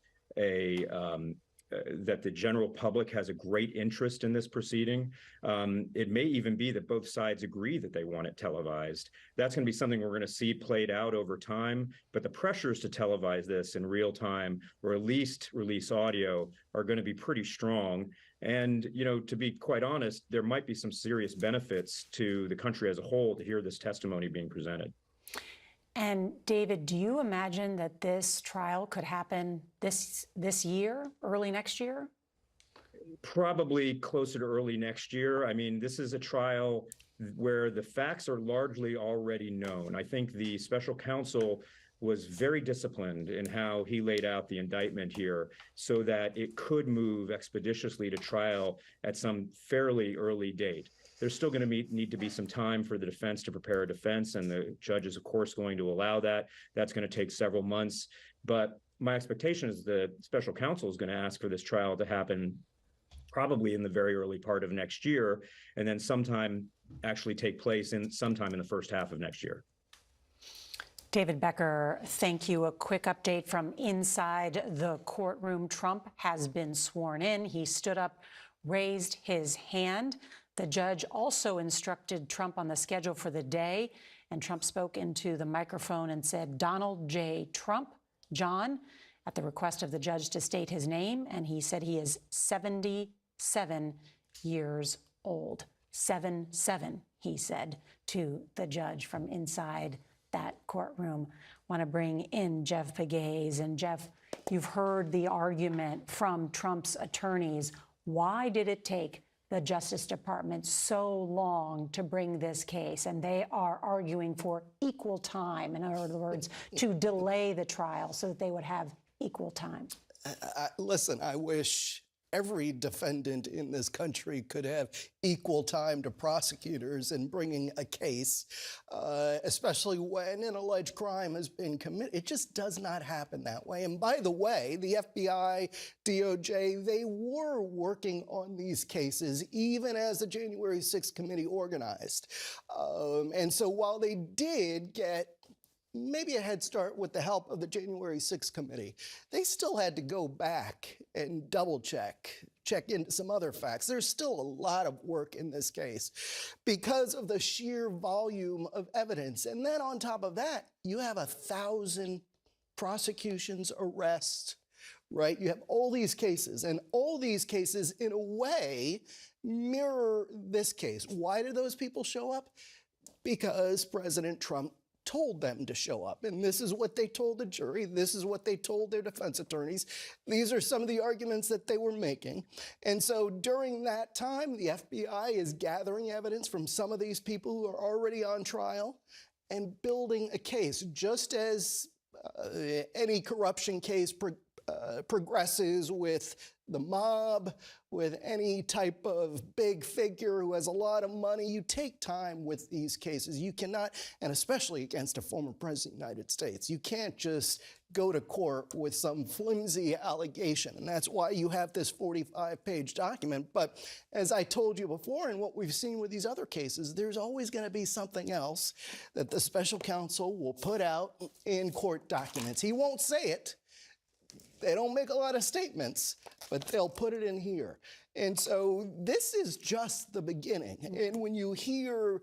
that the general public has a great interest in this proceeding. It may even be that both sides agree that they want it televised. That's going to be something we're going to see played out over time. But the pressures to televise this in real time, or at least release audio, are going to be pretty strong. And, you know, to be quite honest, there might be some serious benefits to the country as a whole to hear this testimony being presented. And David, do you imagine that this trial could happen this year, early next year? Probably closer to early next year. I mean, this is a trial where the facts are largely already known. I think the special counsel was very disciplined in how he laid out the indictment here so that it could move expeditiously to trial at some fairly early date. There's still going to need to be some time for the defense to prepare a defense, and the judge is, of course, going to allow that. That's going to take several months. But my expectation is the special counsel is going to ask for this trial to happen probably in the very early part of next year, and then sometime actually take place sometime in the first half of next year. David Becker, thank you. A quick update from inside the courtroom. Trump has been sworn in. He stood up, raised his hand. The judge also instructed Trump on the schedule for the day, and Trump spoke into the microphone and said, "Donald J. Trump, John," at the request of the judge to state his name, and he said he is 77 years old. 77, he said to the judge from inside that courtroom. Want to bring in Jeff Pegues. And Jeff, you've heard the argument from Trump's attorneys. Why did it take the Justice Department so long to bring this case? And they are arguing for equal time, in other words, to delay the trial so that they would have equal time. Listen, I wish every defendant in this country could have equal time to prosecutors in bringing a case, especially when an alleged crime has been committed. It just does not happen that way. And by the way, the FBI, DOJ, they were working on these cases even as the January 6th committee organized. And so while they did get maybe a head start with the help of the January 6th committee, they still had to go back and double check into some other facts. There's still a lot of work in this case because of the sheer volume of evidence. And then on top of that, you have 1,000 prosecutions, arrests, right? You have all these cases, and all these cases in a way mirror this case. Why did those people show up? Because President Trump told them to show up. And this is what they told the jury. This is what they told their defense attorneys. These are some of the arguments that they were making. And so during that time, the FBI is gathering evidence from some of these people who are already on trial and building a case, just as any corruption case progresses with the mob, with any type of big figure who has a lot of money. You take time with these cases. You cannot, and especially against a former president of the United States, you can't just go to court with some flimsy allegation. And that's why you have this 45-page document. But as I told you before, and what we've seen with these other cases, there's always going to be something else that the special counsel will put out in court documents. He won't say it. They don't make a lot of statements, but they'll put it in here. And so this is just the beginning. And when you hear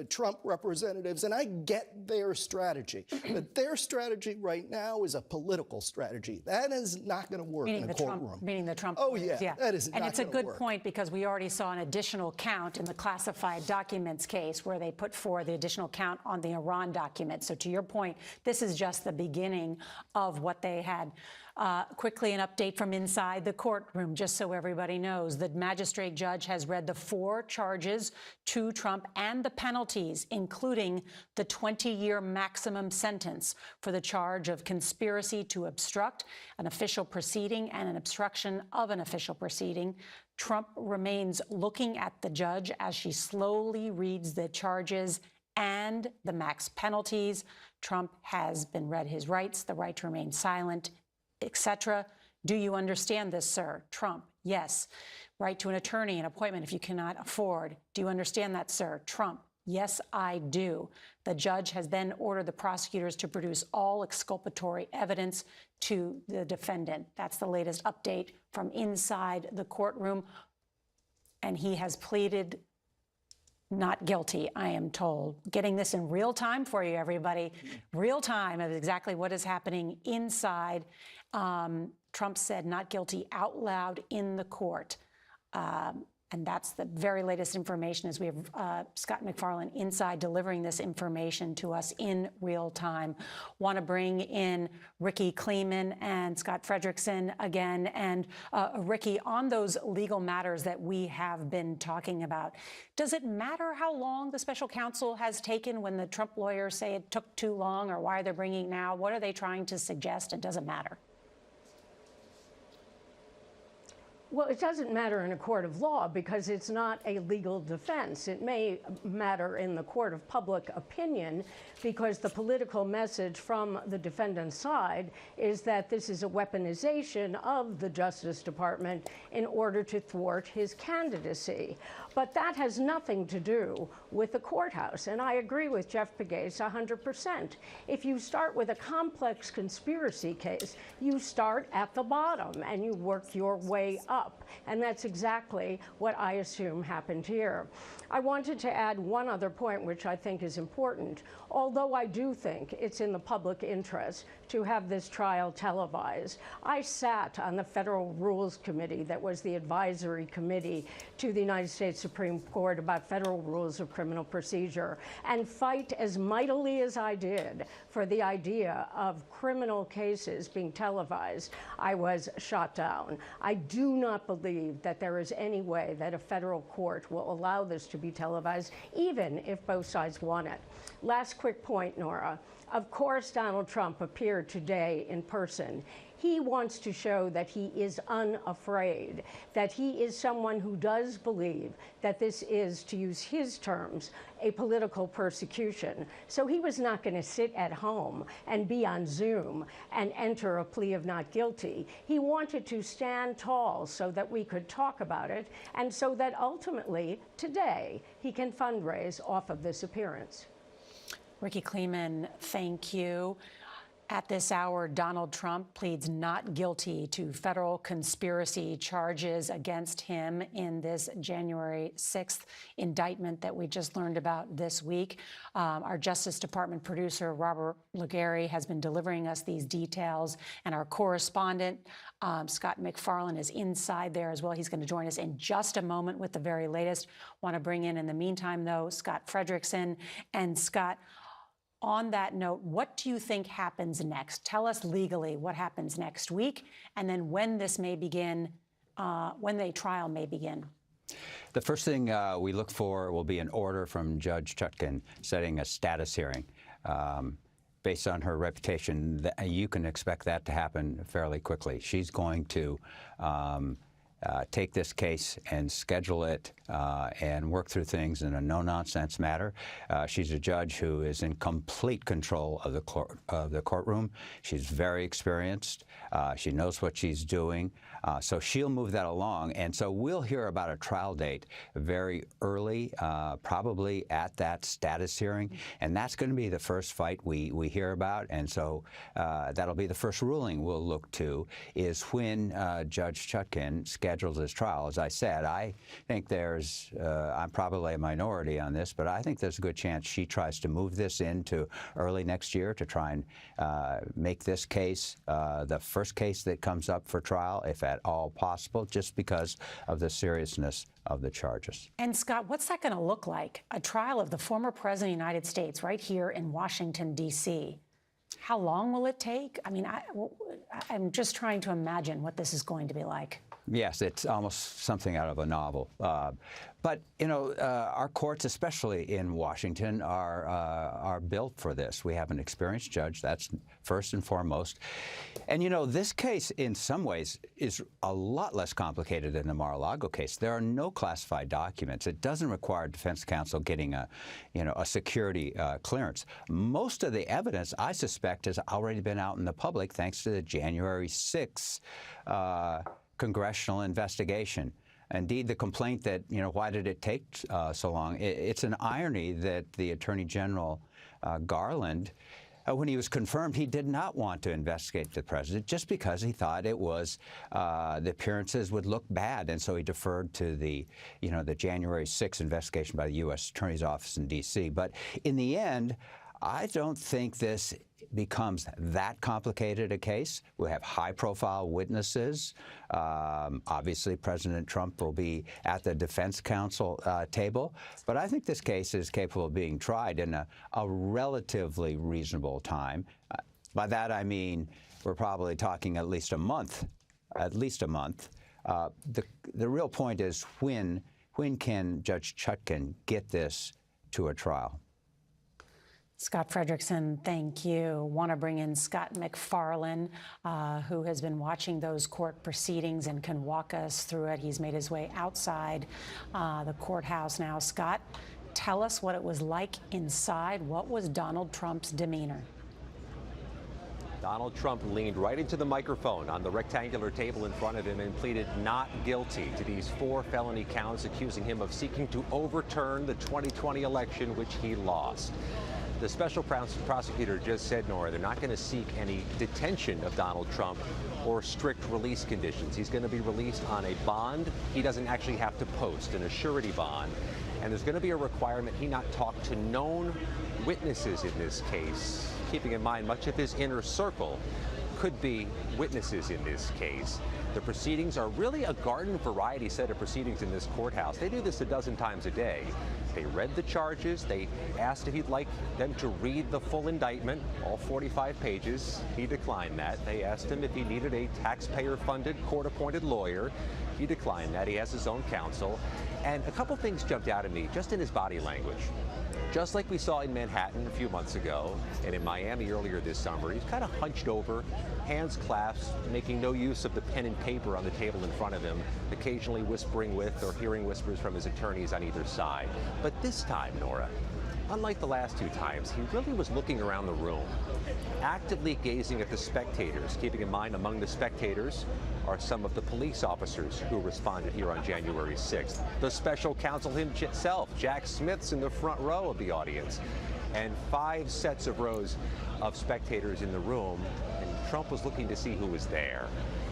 Trump representatives, and I get their strategy, but their strategy right now is a political strategy. That is not going to work in a courtroom. Meaning the Trump. Oh, yeah, that is not going to work. And it's a good point, because we already saw an additional count in the classified documents case where they put forward the additional count on the Iran documents. So to your point, this is just the beginning of what they had. Quickly, an update from inside the courtroom, just so everybody knows. The magistrate judge has read the 4 charges to Trump and the penalties, including the 20-year maximum sentence for the charge of conspiracy to obstruct an official proceeding and an obstruction of an official proceeding. Trump remains looking at the judge as she slowly reads the charges and the max penalties. Trump has been read his rights, the right to remain silent, etc. Do you understand this, sir? Trump, yes. Right to an attorney, an appointment if you cannot afford. Do you understand that, sir? Trump, yes, I do. The judge has then ordered the prosecutors to produce all exculpatory evidence to the defendant. That's the latest update from inside the courtroom. And he has pleaded not guilty, I am told. Getting this in real time for you, everybody. Real time of exactly what is happening inside. Trump said not guilty out loud in the court. And that's the very latest information, as we have Scott McFarland inside delivering this information to us in real time. Want to bring in Ricky Kleeman and Scott Frederickson again. And Ricky, on those legal matters that we have been talking about, does it matter how long the special counsel has taken when the Trump lawyers say it took too long, or why they're bringing it now? What are they trying to suggest? It doesn't matter. Well, it doesn't matter in a court of law because it's not a legal defense. It may matter in the court of public opinion because the political message from the defendant's side is that this is a weaponization of the Justice Department in order to thwart his candidacy. But that has nothing to do with the courthouse. And I agree with Jeff Pegues 100%. If you start with a complex conspiracy case, you start at the bottom and you work your way up. And that's exactly what I assume happened here. I wanted to add one other point, which I think is important. Although I do think it's in the public interest to have this trial televised, I sat on the Federal Rules Committee that was the advisory committee to the United States Supreme Court about federal rules of criminal procedure, and fight as mightily as I did for the idea of criminal cases being televised. I was shot down. I do not believe that there is any way that a federal court will allow this to be televised, even if both sides want it. Last quick point, Nora. Of course, Donald Trump appeared today in person. He wants to show that he is unafraid, that he is someone who does believe that this is, to use his terms, a political persecution. So he was not going to sit at home and be on Zoom and enter a plea of not guilty. He wanted to stand tall so that we could talk about it and so that ultimately, today, he can fundraise off of this appearance. Ricky Kleeman, thank you. At this hour, Donald Trump pleads not guilty to federal conspiracy charges against him in this January 6th indictment that we just learned about this week. Our Justice Department producer, Robert Legary, has been delivering us these details, and our correspondent, Scott McFarland, is inside there as well. He's going to join us in just a moment with the very latest. Want to bring in the meantime, though, Scott Frederickson. And Scott, on that note, what do you think happens next? Tell us legally what happens next week, and then when this may begin, when the trial may begin. The first thing we look for will be an order from Judge Chutkan setting a status hearing. Based on her reputation, you can expect that to happen fairly quickly. She's going to take this case and schedule it and work through things in a no-nonsense manner. She's a judge who is in complete control of the courtroom. She's very experienced. She knows what she's doing. So she'll move that along. And so we'll hear about a trial date very early, probably at that status hearing. And that's going to be the first fight we hear about. And so that'll be the first ruling we'll look to, is when Judge Chutkan schedules this trial. As I said, I think I'm probably a minority on this, but I think there's a good chance she tries to move this into early next year to try and make this case the first case that comes up for trial, if at all possible, just because of the seriousness of the charges. And Scott, what's that going to look like? A trial of the former president of the United States right here in Washington, D.C. How long will it take? I mean, I'm just trying to imagine what this is going to be like. Yes, it's almost something out of a novel. But, you know, our courts, especially in Washington, are built for this. We have an experienced judge. That's first and foremost. And, you know, this case, in some ways, is a lot less complicated than the Mar-a-Lago case. There are no classified documents. It doesn't require defense counsel getting a security clearance. Most of the evidence, I suspect, has already been out in the public thanks to the January 6th congressional investigation. Indeed, the complaint that, you know, why did it take so long? It's an irony that the Attorney General Garland, when he was confirmed, he did not want to investigate the president just because he thought it was the appearances would look bad, and so he deferred to the January 6th investigation by the U.S. Attorney's Office in D.C. But in the end, I don't think this becomes that complicated a case. We have high-profile witnesses. Obviously, President Trump will be at the defense counsel table. But I think this case is capable of being tried in a relatively reasonable time. By that, I mean we're probably talking at least a month. The real point is when can Judge Chutkan get this to a trial? Scott Frederickson, thank you. Want to bring in Scott McFarlane, who has been watching those court proceedings and can walk us through it. He's made his way outside the courthouse now. Scott, tell us what it was like inside. What was Donald Trump's demeanor? Donald Trump leaned right into the microphone on the rectangular table in front of him and pleaded not guilty to these 4 felony counts accusing him of seeking to overturn the 2020 election, which he lost. The special prosecutor just said, Nora, they're not going to seek any detention of Donald Trump or strict release conditions. He's going to be released on a bond he doesn't actually have to post, an surety bond. And there's going to be a requirement he not talk to known witnesses in this case, keeping in mind much of his inner circle could be witnesses in this case. The proceedings are really a garden variety set of proceedings in this courthouse. They do this a dozen times a day. They read the charges. They asked if he'd like them to read the full indictment, all 45 pages. He declined that. They asked him if he needed a taxpayer-funded, court-appointed lawyer. He declined that. He has his own counsel. And a couple things jumped out at me just in his body language. Just like we saw in Manhattan a few months ago and in Miami earlier this summer, he's kind of hunched over, hands clasped, making no use of the pen and paper on the table in front of him, occasionally whispering with or hearing whispers from his attorneys on either side. But this time, Nora, unlike the last 2 times, he really was looking around the room, actively gazing at the spectators, keeping in mind among the spectators are some of the police officers who responded here on January 6th. The special counsel himself, Jack Smith's in the front row of the audience, and 5 sets of rows of spectators in the room, and Trump was looking to see who was there.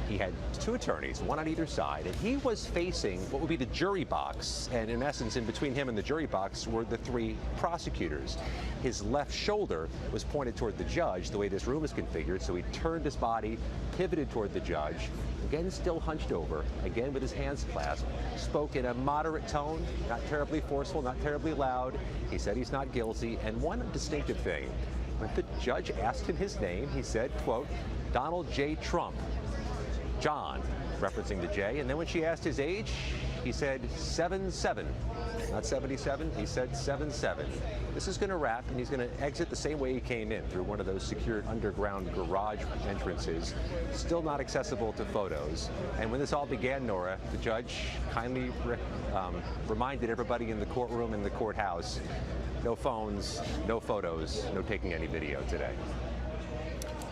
He had 2 attorneys, one on either side, and he was facing what would be the jury box. And in essence, in between him and the jury box were the 3 prosecutors. His left shoulder was pointed toward the judge, the way this room is configured, so he turned his body, pivoted toward the judge, again still hunched over, again with his hands clasped, spoke in a moderate tone, not terribly forceful, not terribly loud. He said he's not guilty, and one distinctive thing, when the judge asked him his name, he said, quote, Donald J. Trump. John, referencing the J, and then when she asked his age, he said 77, not 77, he said 77. This is going to wrap, and he's going to exit the same way he came in, through one of those secured underground garage entrances, still not accessible to photos. And when this all began, Nora, the judge kindly reminded everybody in the courtroom and the courthouse, no phones, no photos, no taking any video today.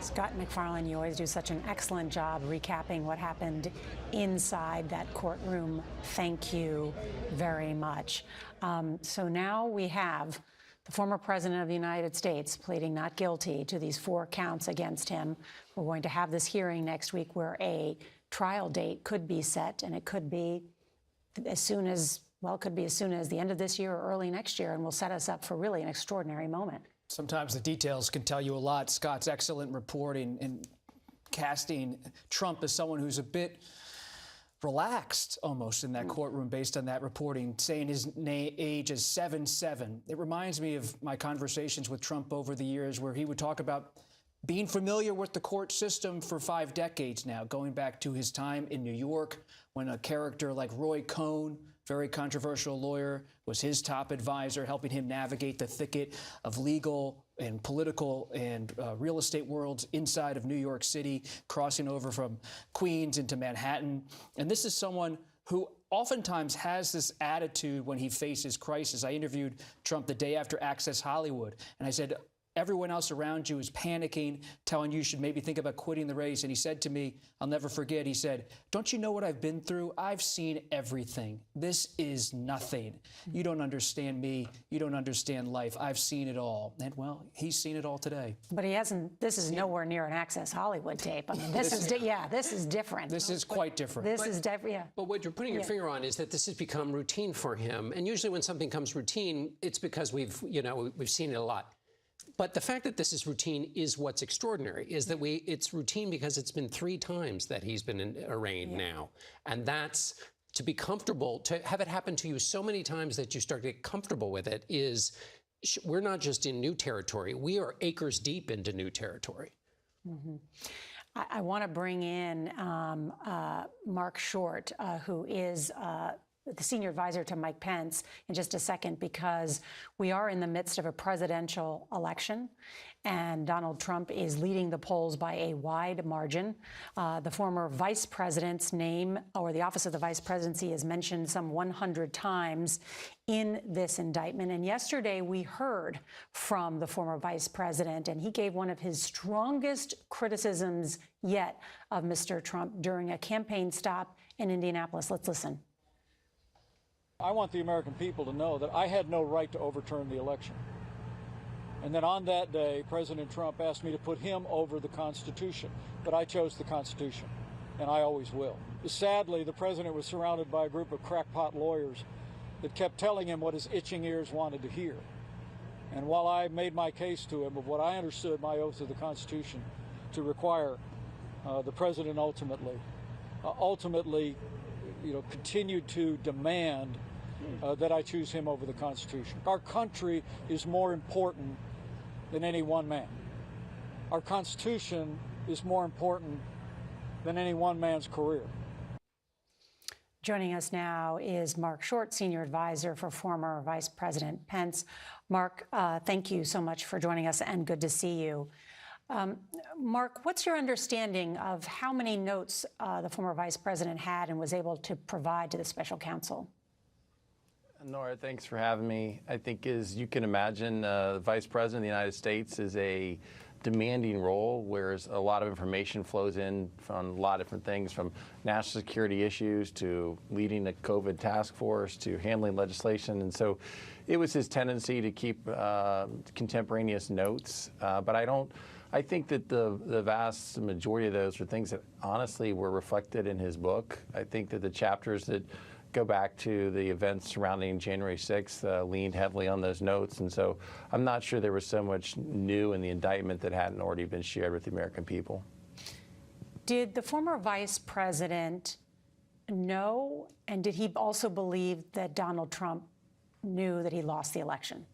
Scott McFarlane, you always do such an excellent job recapping what happened inside that courtroom. Thank you very much. So now we have the former president of the United States pleading not guilty to these 4 counts against him. We're going to have this hearing next week where a trial date could be set, and it could be as soon as, well, it could be as soon as the end of this year or early next year, and will set us up for really an extraordinary moment. Sometimes the details can tell you a lot. Scott's excellent reporting and casting Trump as someone who's a bit relaxed almost in that courtroom based on that reporting, saying his age is 77. It reminds me of my conversations with Trump over the years where he would talk about being familiar with the court system for 5 decades now, going back to his time in New York when a character like Roy Cohn, very controversial lawyer, was his top advisor, helping him navigate the thicket of legal and political and real estate worlds inside of New York City, crossing over from Queens into Manhattan. And this is someone who oftentimes has this attitude when he faces crisis. I interviewed Trump the day after Access Hollywood, and I said, everyone else around you is panicking, telling you should maybe think about quitting the race. And he said to me, I'll never forget, he said, don't you know what I've been through? I've seen everything. This is nothing. You don't understand me. You don't understand life. I've seen it all. And well, he's seen it all today. But he hasn't, this is nowhere near an Access Hollywood tape. I mean, this is different. This is quite different. This is different, yeah. But what you're putting your finger on is that this has become routine for him. And usually when something comes routine, it's because we've seen it a lot. But the fact that this is routine is what's extraordinary, is that it's routine because it's been 3 times that he's been arraigned now. And that's, to be comfortable, to have it happen to you so many times that you start to get comfortable with it is, we're not just in new territory, we are acres deep into new territory. Mm-hmm. I want to bring in Mark Short, who is the senior advisor to Mike Pence in just a second, because we are in the midst of a presidential election, and Donald Trump is leading the polls by a wide margin. The former vice president's name, or the office of the vice presidency, is mentioned some 100 times in this indictment. And yesterday we heard from the former vice president, and he gave one of his strongest criticisms yet of Mr. Trump during a campaign stop in Indianapolis. Let's listen. I want the American people to know that I had no right to overturn the election. And then on that day, President Trump asked me to put him over the Constitution. But I chose the Constitution, and I always will. Sadly, the president was surrounded by a group of crackpot lawyers that kept telling him what his itching ears wanted to hear. And while I made my case to him of what I understood my oath to the Constitution to require, the president ultimately continued to demand that I choose him over the Constitution. Our country is more important than any one man. Our Constitution is more important than any one man's career. Joining us now is Mark Short, senior advisor for former Vice President Pence. Mark, thank you so much for joining us, and good to see you. Mark, what's your understanding of how many notes the former vice president had and was able to provide to the special counsel? Nora, thanks for having me. I think, as you can imagine, the Vice President of the United States is a demanding role where a lot of information flows in from a lot of different things, from national security issues to leading the COVID task force to handling legislation. And so it was his tendency to keep contemporaneous notes. But I think that the vast majority of those are things that honestly were reflected in his book. I think that the chapters that go back to the events surrounding January 6th leaned heavily on those notes. And so I'm not sure there was so much new in the indictment that hadn't already been shared with the American people. Did the former vice president know, and did he also believe that Donald Trump knew that he lost the election?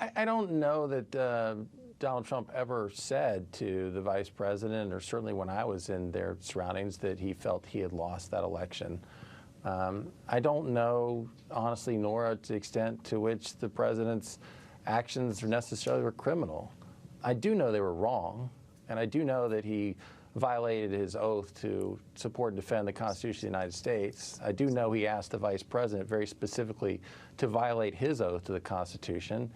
I don't know that Donald Trump ever said to the vice president, or certainly when I was in their surroundings, that he felt he had lost that election. I don't know, honestly, Nora, to the extent to which the president's actions necessarily were criminal. I do know they were wrong, and I do know that he violated his oath to support and defend the Constitution of the United States. I do know he asked the vice president very specifically to violate his oath to the Constitution.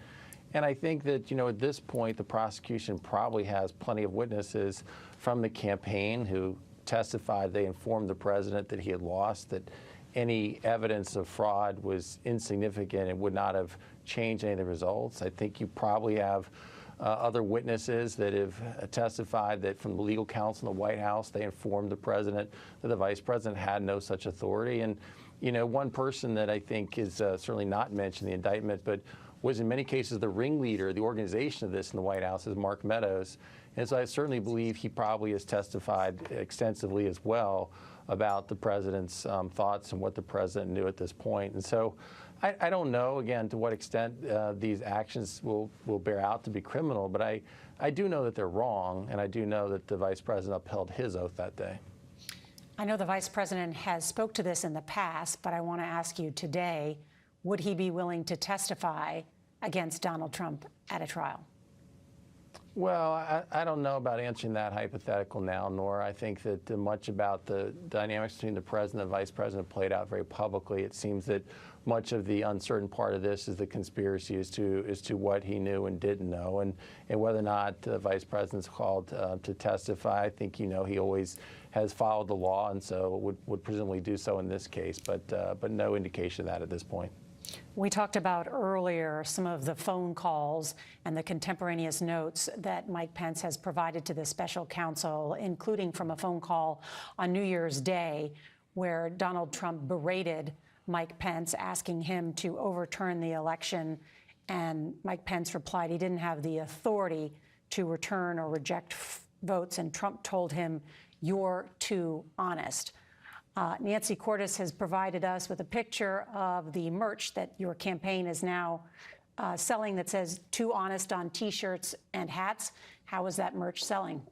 And I think that, at this point, the prosecution probably has plenty of witnesses from the campaign who testified they informed the president that he had lost, that any evidence of fraud was insignificant and would not have changed any of the results. I think you probably have other witnesses that have testified that from the legal counsel in the White House, they informed the president that the vice president had no such authority. And, one person that I think is certainly not mentioned in the indictment, but was in many cases the ringleader, the organization of this in the White House, is Mark Meadows. And so I certainly believe he probably has testified extensively as well about the president's thoughts and what the president knew at this point. And so I don't know, again, to what extent these actions will bear out to be criminal, but I do know that they're wrong, and I do know that the vice president upheld his oath that day. I know the vice president has spoke to this in the past, but I want to ask you today, would he be willing to testify against Donald Trump at a trial? Well, I don't know about answering that hypothetical now, Nora. I think that much about the dynamics between the president and vice president played out very publicly. It seems that much of the uncertain part of this is the conspiracy as to what he knew and didn't know, and whether or not the vice president's called to testify. I think he always has followed the law, and so would presumably do so in this case, but no indication of that at this point. We talked about earlier some of the phone calls and the contemporaneous notes that Mike Pence has provided to the special counsel, including from a phone call on New Year's Day where Donald Trump berated Mike Pence, asking him to overturn the election. And Mike Pence replied he didn't have the authority to return or reject votes. And Trump told him, "You're too honest." Nancy Cordes has provided us with a picture of the merch that your campaign is now selling that says "Too Honest" on T-shirts and hats. How is that merch selling?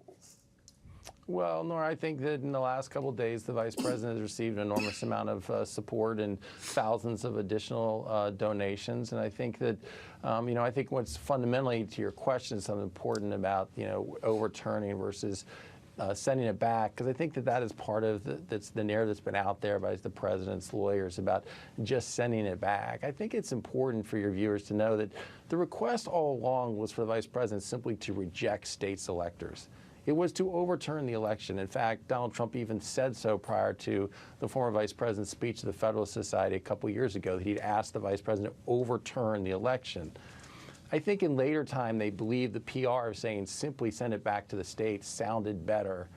Well, Nora, I think that in the last couple of days, the vice president has received an enormous amount of support and thousands of additional donations. And I think that, I think what's fundamentally to your question is something important about, overturning versus sending it back, because I think that is part of the narrative that's been out there by the president's lawyers about just sending it back. I think it's important for your viewers to know that the request all along was for the vice president simply to reject states' electors. It was to overturn the election. In fact, Donald Trump even said so prior to the former vice president's speech to the Federalist Society a couple years ago, that he'd asked the vice president to overturn the election. I think in later time they believed the PR of saying simply send it back to the states sounded better.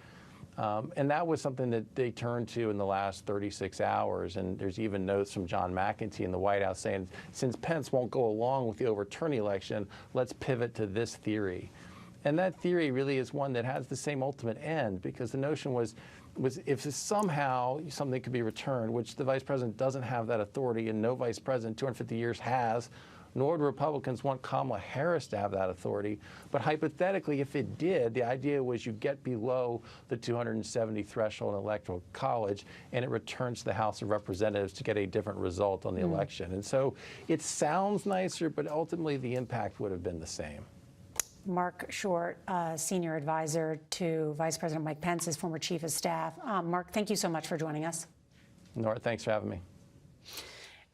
And that was something that they turned to in the last 36 hours. And there's even notes from John McEntee in the White House saying, since Pence won't go along with the overturn election, let's pivot to this theory. And that theory really is one that has the same ultimate end, because the notion was if somehow something could be returned, which the vice president doesn't have that authority, and no vice president in 250 years has, nor do Republicans want Kamala Harris to have that authority. But hypothetically, if it did, the idea was you get below the 270 threshold in Electoral College, and it returns to the House of Representatives to get a different result on the election. And so it sounds nicer, but ultimately the impact would have been the same. Mark Short, senior advisor to Vice President Mike Pence, his former chief of staff. Mark, thank you so much for joining us. Nora, thanks for having me.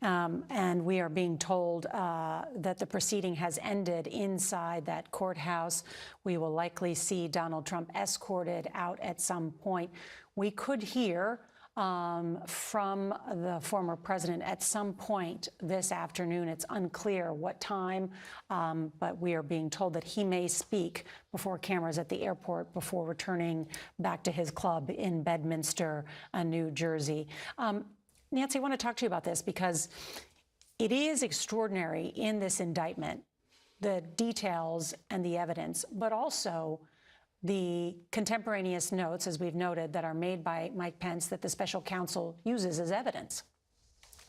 And we are being told that the proceeding has ended inside that courthouse. We will likely see Donald Trump escorted out at some point. We could hear from the former president at some point this afternoon. It's unclear what time, but we are being told that he may speak before cameras at the airport before returning back to his club in Bedminster, New Jersey. Nancy, I want to talk to you about this because it is extraordinary in this indictment, the details and the evidence, but also the contemporaneous notes, as we've noted, that are made by Mike Pence that the special counsel uses as evidence.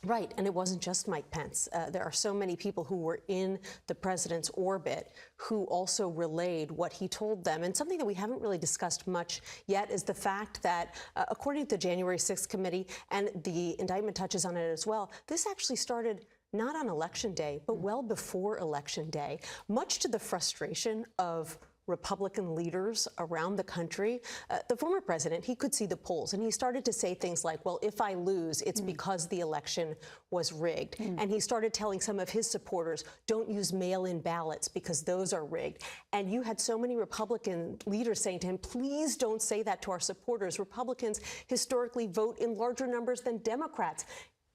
Right, and it wasn't just Mike Pence. There are so many people who were in the president's orbit who also relayed what he told them. And something that we haven't really discussed much yet is the fact that, according to the January 6th committee, and the indictment touches on it as well, this actually started not on Election Day, but well before Election Day, much to the frustration of Republican leaders around the country. The former president, he could see the polls, and he started to say things like, well, if I lose, it's because the election was rigged. And he started telling some of his supporters, don't use mail-in ballots because those are rigged. And you had so many Republican leaders saying to him, please don't say that to our supporters. Republicans historically vote in larger numbers than Democrats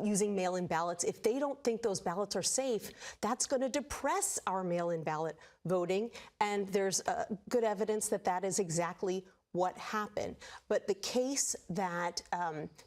using mail-in ballots. If they don't think those ballots are safe, that's going to depress our mail-in ballot voting. And there's good evidence that that is exactly what happened. But the case that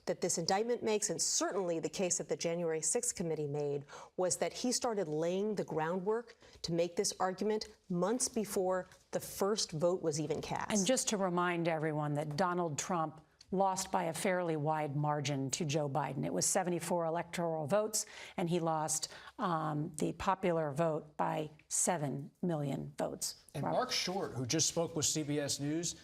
that this indictment makes, and certainly the case that the January 6th committee made, was that he started laying the groundwork to make this argument months before the first vote was even cast. And just to remind everyone that Donald Trump lost by a fairly wide margin to Joe Biden. It was 74 electoral votes, and he lost the popular vote by 7 million votes. And Mark Short, who just spoke with CBS News,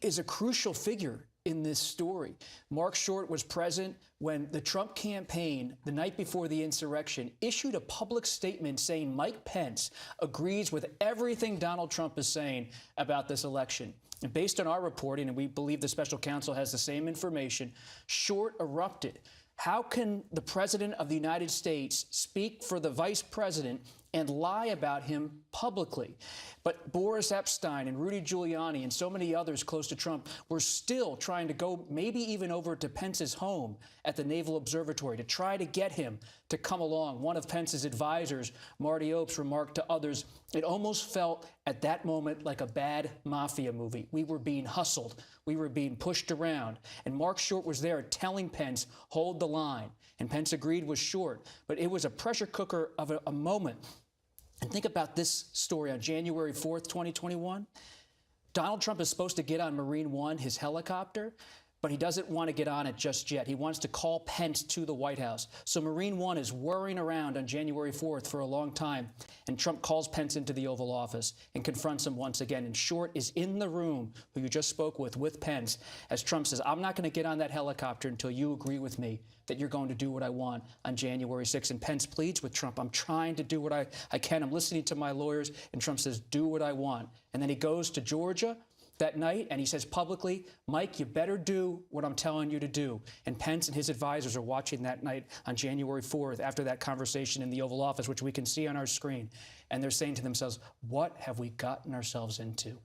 is a crucial figure in this story. Mark Short was present when the Trump campaign, the night before the insurrection, issued a public statement saying Mike Pence agrees with everything Donald Trump is saying about this election. And based on our reporting, and we believe the special counsel has the same information, Short erupted. How can the president of the United States speak for the vice president and lie about him publicly? But Boris Epstein and Rudy Giuliani and so many others close to Trump were still trying to go maybe even over to Pence's home at the Naval Observatory to try to get him to come along. One of Pence's advisors, Marty Opes, remarked to others, it almost felt at that moment like a bad mafia movie. We were being hustled. We were being pushed around. And Mark Short was there telling Pence, hold the line. And Pence agreed with Short. But it was a pressure cooker of a moment. And think about this story on January 4th, 2021. Donald Trump is supposed to get on Marine One, his helicopter, but he doesn't want to get on it just yet. He wants to call Pence to the White House. So Marine One is worrying around on January 4th for a long time, and Trump calls Pence into the Oval Office and confronts him once again. And Short is in the room, who you just spoke with Pence, as Trump says, I'm not going to get on that helicopter until you agree with me that you're going to do what I want on January 6th. And Pence pleads with Trump, I'm trying to do what I can. I'm listening to my lawyers. And Trump says, do what I want. And then he goes to Georgia that night, and he says publicly, Mike, you better do what I'm telling you to do. And Pence and his advisors are watching that night on January 4th after that conversation in the Oval Office, which we can see on our screen. And they're saying to themselves, what have we gotten ourselves into?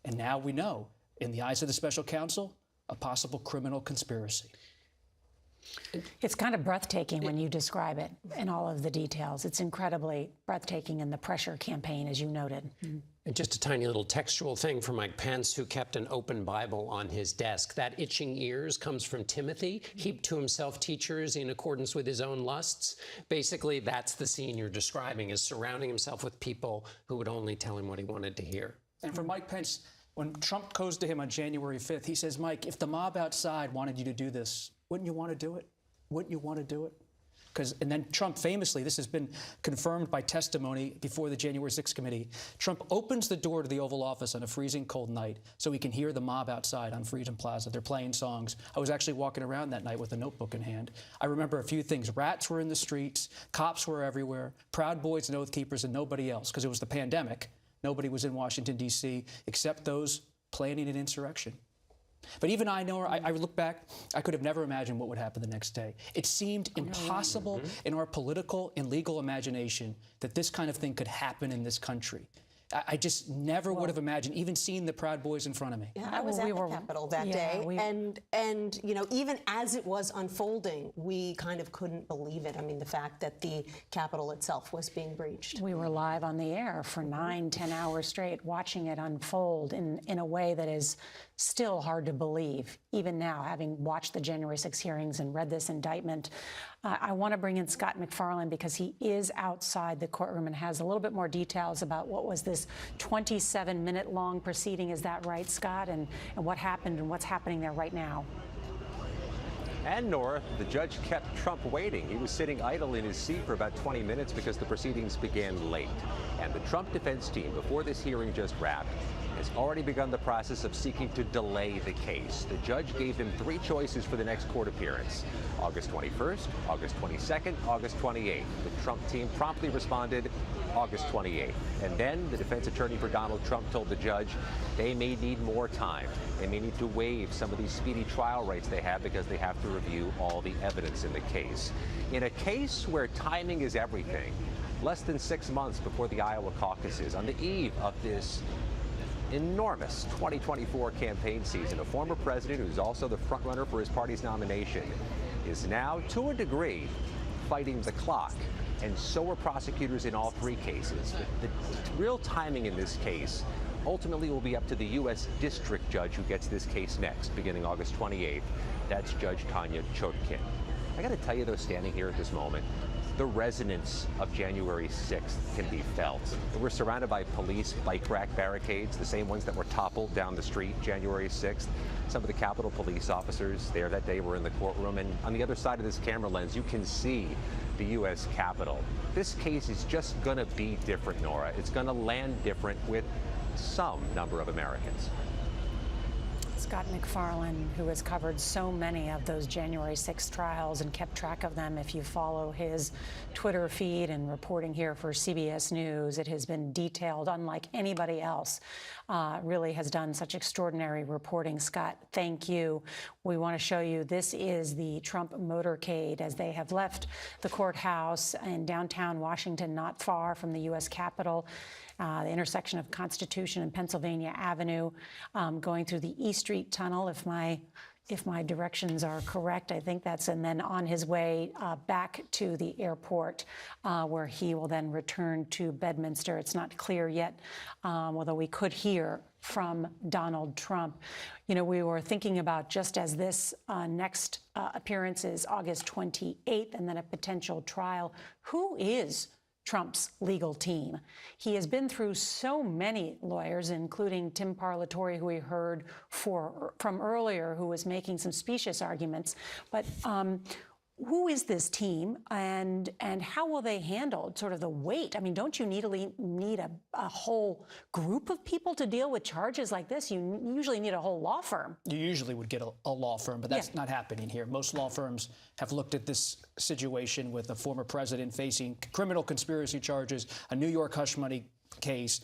And now we know, in the eyes of the special counsel, a possible criminal conspiracy. It's kind of breathtaking when you describe it in all of the details. It's incredibly breathtaking in the pressure campaign, as you noted. And just a tiny little textual thing for Mike Pence, who kept an open Bible on his desk. That itching ears comes from Timothy, heaped to himself teachers in accordance with his own lusts. Basically, that's the scene you're describing, is surrounding himself with people who would only tell him what he wanted to hear. And for Mike Pence, when Trump goes to him on January 5th, he says, Mike, if the mob outside wanted you to do this, wouldn't you want to do it? Wouldn't you want to do it? And then Trump famously, this has been confirmed by testimony before the January 6th committee, Trump opens the door to the Oval Office on a freezing cold night so he can hear the mob outside on Freedom Plaza. They're playing songs. I was actually walking around that night with a notebook in hand. I remember a few things. Rats were in the streets, cops were everywhere, Proud Boys and Oath Keepers, and nobody else, because it was the pandemic. Nobody was in Washington, D.C., except those planning an insurrection. But even I look back, I could have never imagined what would happen the next day. It seemed impossible in our political and legal imagination that this kind of thing could happen in this country. I just never would have imagined, even seeing the Proud Boys in front of me. Yeah, I was at the Capitol that day, and you know, even as it was unfolding, we kind of couldn't believe it. I mean, the fact that the Capitol itself was being breached. We were live on the air for 9-10 hours straight, watching it unfold in a way that is still hard to believe, even now, having watched the January 6 hearings and read this indictment. I want to bring in Scott McFarland because he is outside the courtroom and has a little bit more details about what was this 27-minute-long proceeding. Is that right, Scott? And what happened and what's happening there right now? And Nora, the judge kept Trump waiting. He was sitting idle in his seat for about 20 minutes because the proceedings began late. And the Trump defense team, before this hearing just wrapped, has already begun the process of seeking to delay the case. The judge gave him 3 choices for the next court appearance: August 21st, August 22nd, August 28th. The Trump team promptly responded August 28th. And then the defense attorney for Donald Trump told the judge they may need more time. They may need to waive some of these speedy trial rights they have because they have to review all the evidence in the case. In a case where timing is everything, less than 6 months before the Iowa caucuses, on the eve of this enormous 2024 campaign season, a former president who's also the frontrunner for his party's nomination is now, to a degree, fighting the clock. And so are prosecutors in all 3 cases. The real timing in this case ultimately will be up to the U.S. District Judge who gets this case next, beginning August 28th. That's Judge Tanya Chotkin. I got to tell you, though, standing here at this moment, the resonance of January 6th can be felt. We're surrounded by police bike rack barricades, the same ones that were toppled down the street January 6th. Some of the Capitol police officers there that day were in the courtroom. And on the other side of this camera lens, you can see the U.S. Capitol. This case is just going to be different, Nora. It's going to land different with some number of Americans. Scott McFarland, who has covered so many of those January 6 trials and kept track of them. If you follow his Twitter feed and reporting here for CBS News, it has been detailed unlike anybody else. Really has done such extraordinary reporting. Scott, thank you. We want to show you, this is the Trump motorcade as they have left the courthouse in downtown Washington, not far from the U.S. Capitol. The intersection of Constitution and Pennsylvania Avenue, going through the E Street Tunnel, if my directions are correct. I think that's, and then on his way back to the airport, where he will then return to Bedminster. It's not clear yet, although we could hear from Donald Trump. You know, we were thinking about, just as this next appearance is August 28th and then a potential trial, who is Trump's legal team. He has been through so many lawyers, including Tim Parlatore, who we heard from earlier, who was making some specious arguments. But who is this team, and how will they handle sort of the weight? I mean, don't you need a whole group of people to deal with charges like this? You usually need a whole law firm. You usually would get a law firm, but that's not happening here. Most law firms have looked at this situation with a former president facing criminal conspiracy charges, a New York hush money case,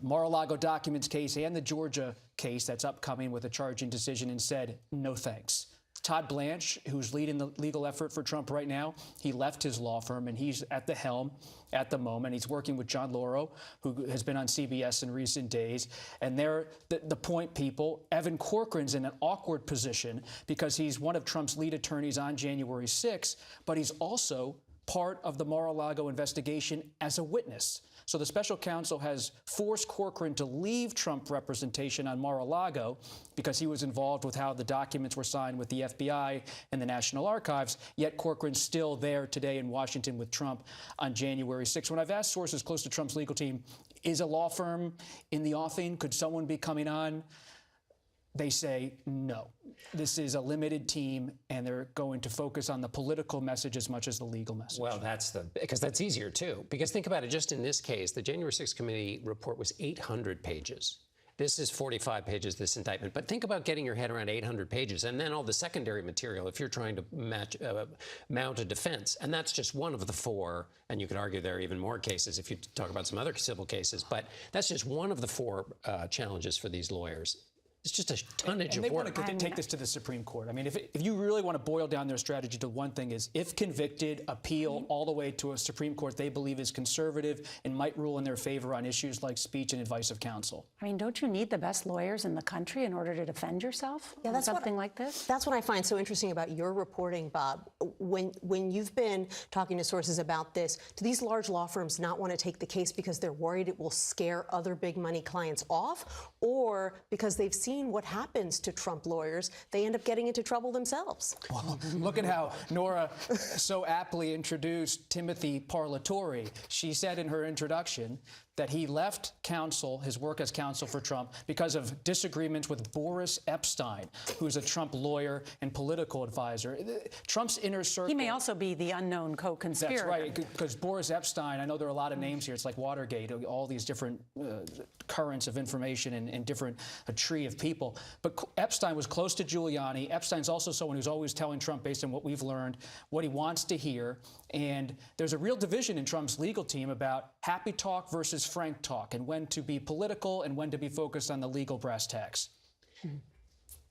Mar-a-Lago documents case, and the Georgia case that's upcoming with a charging decision, and said, no thanks. Todd Blanche, who's leading the legal effort for Trump right now, he left his law firm and he's at the helm at the moment. He's working with John Lauro, who has been on CBS in recent days. And they're the point people. Evan Corcoran's in an awkward position because he's one of Trump's lead attorneys on January 6th, but he's also part of the Mar-a-Lago investigation as a witness. So the special counsel has forced Corcoran to leave Trump representation on Mar-a-Lago because he was involved with how the documents were signed with the FBI and the National Archives, yet Corcoran's still there today in Washington with Trump on January 6th. When I've asked sources close to Trump's legal team, is a law firm in the offing? Could someone be coming on? They say no. This is a limited team, and they're going to focus on the political message as much as the legal message. Well, because that's easier, too. Because think about it, just in this case, the January 6th committee report was 800 pages. This is 45 pages, this indictment. But think about getting your head around 800 pages, and then all the secondary material if you're trying to mount a defense. And that's just one of the four, and you could argue there are even more cases if you talk about some other civil cases. But that's just one of the four challenges for these lawyers. It's just a tonnage of work. And they want to take this to the Supreme Court. I mean, if you really want to boil down their strategy to one thing is, if convicted, appeal all the way to a Supreme Court they believe is conservative and might rule in their favor on issues like speech and advice of counsel. I mean, don't you need the best lawyers in the country in order to defend yourself on something like this? That's what I find so interesting about your reporting, Bob. When you've been talking to sources about this, do these large law firms not want to take the case because they're worried it will scare other big money clients off, or because they've seen what happens to Trump lawyers, they end up getting into trouble themselves? Well, look at how Nora so aptly introduced Timothy Parlatore. She said in her introduction that he left his work as counsel for Trump because of disagreements with Boris Epstein, who's a Trump lawyer and political advisor. Trump's inner circle. He may also be the unknown co-conspirator. That's right, because Boris Epstein, I know there are a lot of names here. It's like Watergate, all these different currents of information and a tree of people. But Epstein was close to Giuliani. Epstein's also someone who's always telling Trump, based on what we've learned, what he wants to hear. And there's a real division in Trump's legal team about happy talk versus frank talk, and when to be political and when to be focused on the legal brass tacks.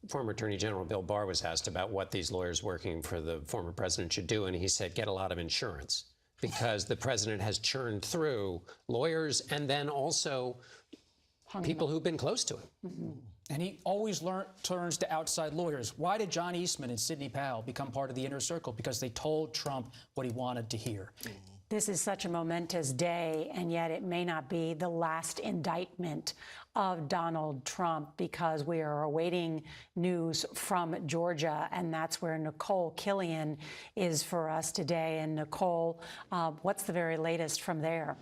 Former Attorney General Bill Barr was asked about what these lawyers working for the former president should do, and he said, get a lot of insurance, because the president has churned through lawyers and then also people who've been close to him. Mm-hmm. And he always turns to outside lawyers. Why did John Eastman and Sidney Powell become part of the inner circle? Because they told Trump what he wanted to hear. This is such a momentous day, and yet it may not be the last indictment of Donald Trump, because we are awaiting news from Georgia, and that's where Nicole Killian is for us today. And Nicole, what's the very latest from there?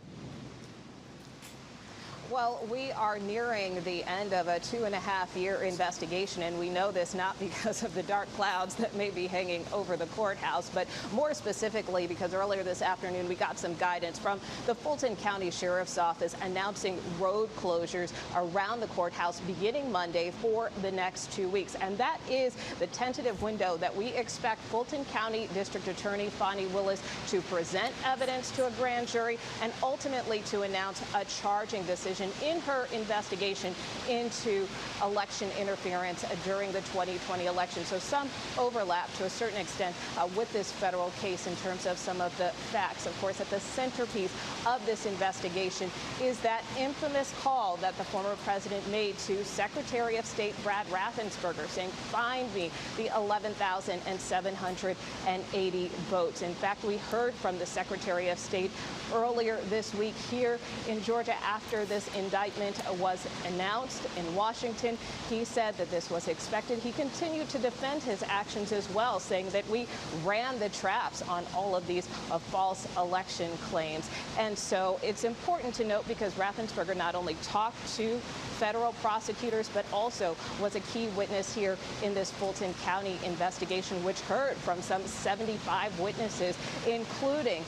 Well, we are nearing the end of a 2.5-year investigation, and we know this not because of the dark clouds that may be hanging over the courthouse, but more specifically because earlier this afternoon we got some guidance from the Fulton County Sheriff's Office announcing road closures around the courthouse beginning Monday for the next 2 weeks. And that is the tentative window that we expect Fulton County District Attorney Fani Willis to present evidence to a grand jury and ultimately to announce a charging decision in her investigation into election interference during the 2020 election. So some overlap to a certain extent with this federal case in terms of some of the facts. Of course, at the centerpiece of this investigation is that infamous call that the former president made to Secretary of State Brad Raffensperger, saying, find me the 11,780 votes. In fact, we heard from the Secretary of State earlier this week here in Georgia after this this indictment was announced in Washington, he said that this was expected. He continued to defend his actions as well, saying that we ran the traps on all of these false election claims. And so it's important to note, because Raffensperger not only talked to federal prosecutors, but also was a key witness here in this Fulton County investigation, which heard from some 75 witnesses, including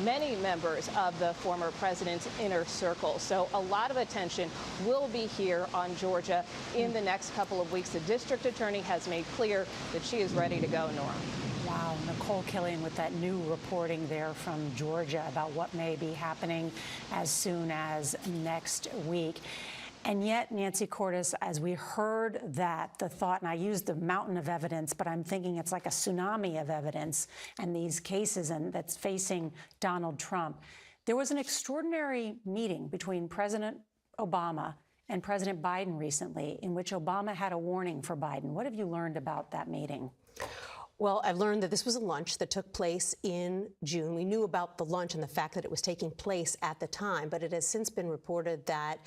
many members of the former president's inner circle. So a lot of attention will be here on Georgia in the next couple of weeks. The district attorney has made clear that she is ready to go, Nora. Wow, Nicole Killian with that new reporting there from Georgia about what may be happening as soon as next week. And yet, Nancy Cordes, as we heard that, the thought, and I used the mountain of evidence, but I'm thinking it's like a tsunami of evidence and these cases and that's facing Donald Trump. There was an extraordinary meeting between President Obama and President Biden recently in which Obama had a warning for Biden. What have you learned about that meeting? Well, I've learned that this was a lunch that took place in June. We knew about the lunch and the fact that it was taking place at the time, but it has since been reported that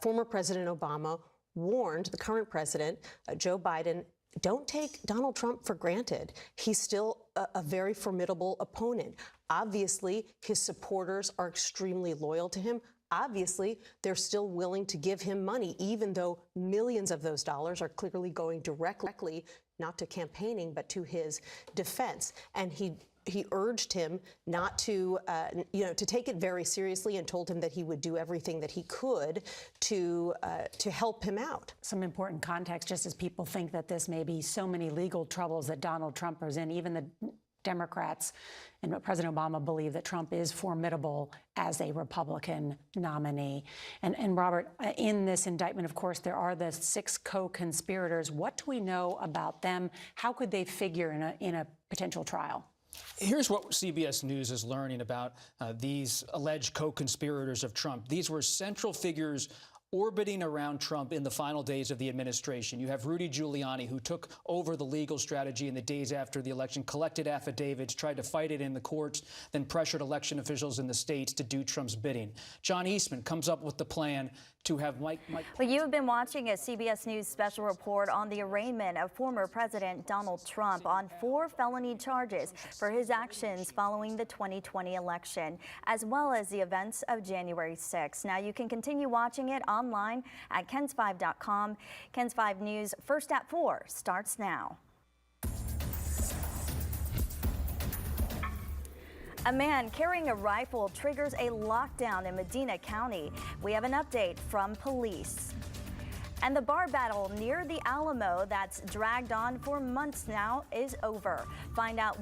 former President Obama warned the current president, Joe Biden, don't take Donald Trump for granted. He's still a very formidable opponent. Obviously, his supporters are extremely loyal to him. Obviously, they're still willing to give him money, even though millions of those dollars are clearly going directly not to campaigning, but to his defense. And he urged him not to, to take it very seriously, and told him that he would do everything that he could to help him out. Some important context, just as people think that this may be so many legal troubles that Donald Trump is in. Even the Democrats and President Obama believe that Trump is formidable as a Republican nominee. And Robert, in this indictment, of course, there are the 6 co-conspirators. What do we know about them? How could they figure in a potential trial? Here's what CBS News is learning about these alleged co-conspirators of Trump. These were central figures orbiting around Trump in the final days of the administration. You have Rudy Giuliani, who took over the legal strategy in the days after the election, collected affidavits, tried to fight it in the courts, then pressured election officials in the states to do Trump's bidding. John Eastman comes up with the plan to have Mike. Well, you have been watching a CBS News special report on the arraignment of former President Donald Trump on 4 felony charges for his actions following the 2020 election, as well as the events of January 6th. Now, you can continue watching it online at KENS5.com. KENS 5 News First at 4 starts now. A man carrying a rifle triggers a lockdown in Medina County. We have an update from police. And the bar battle near the Alamo that's dragged on for months now is over. Find out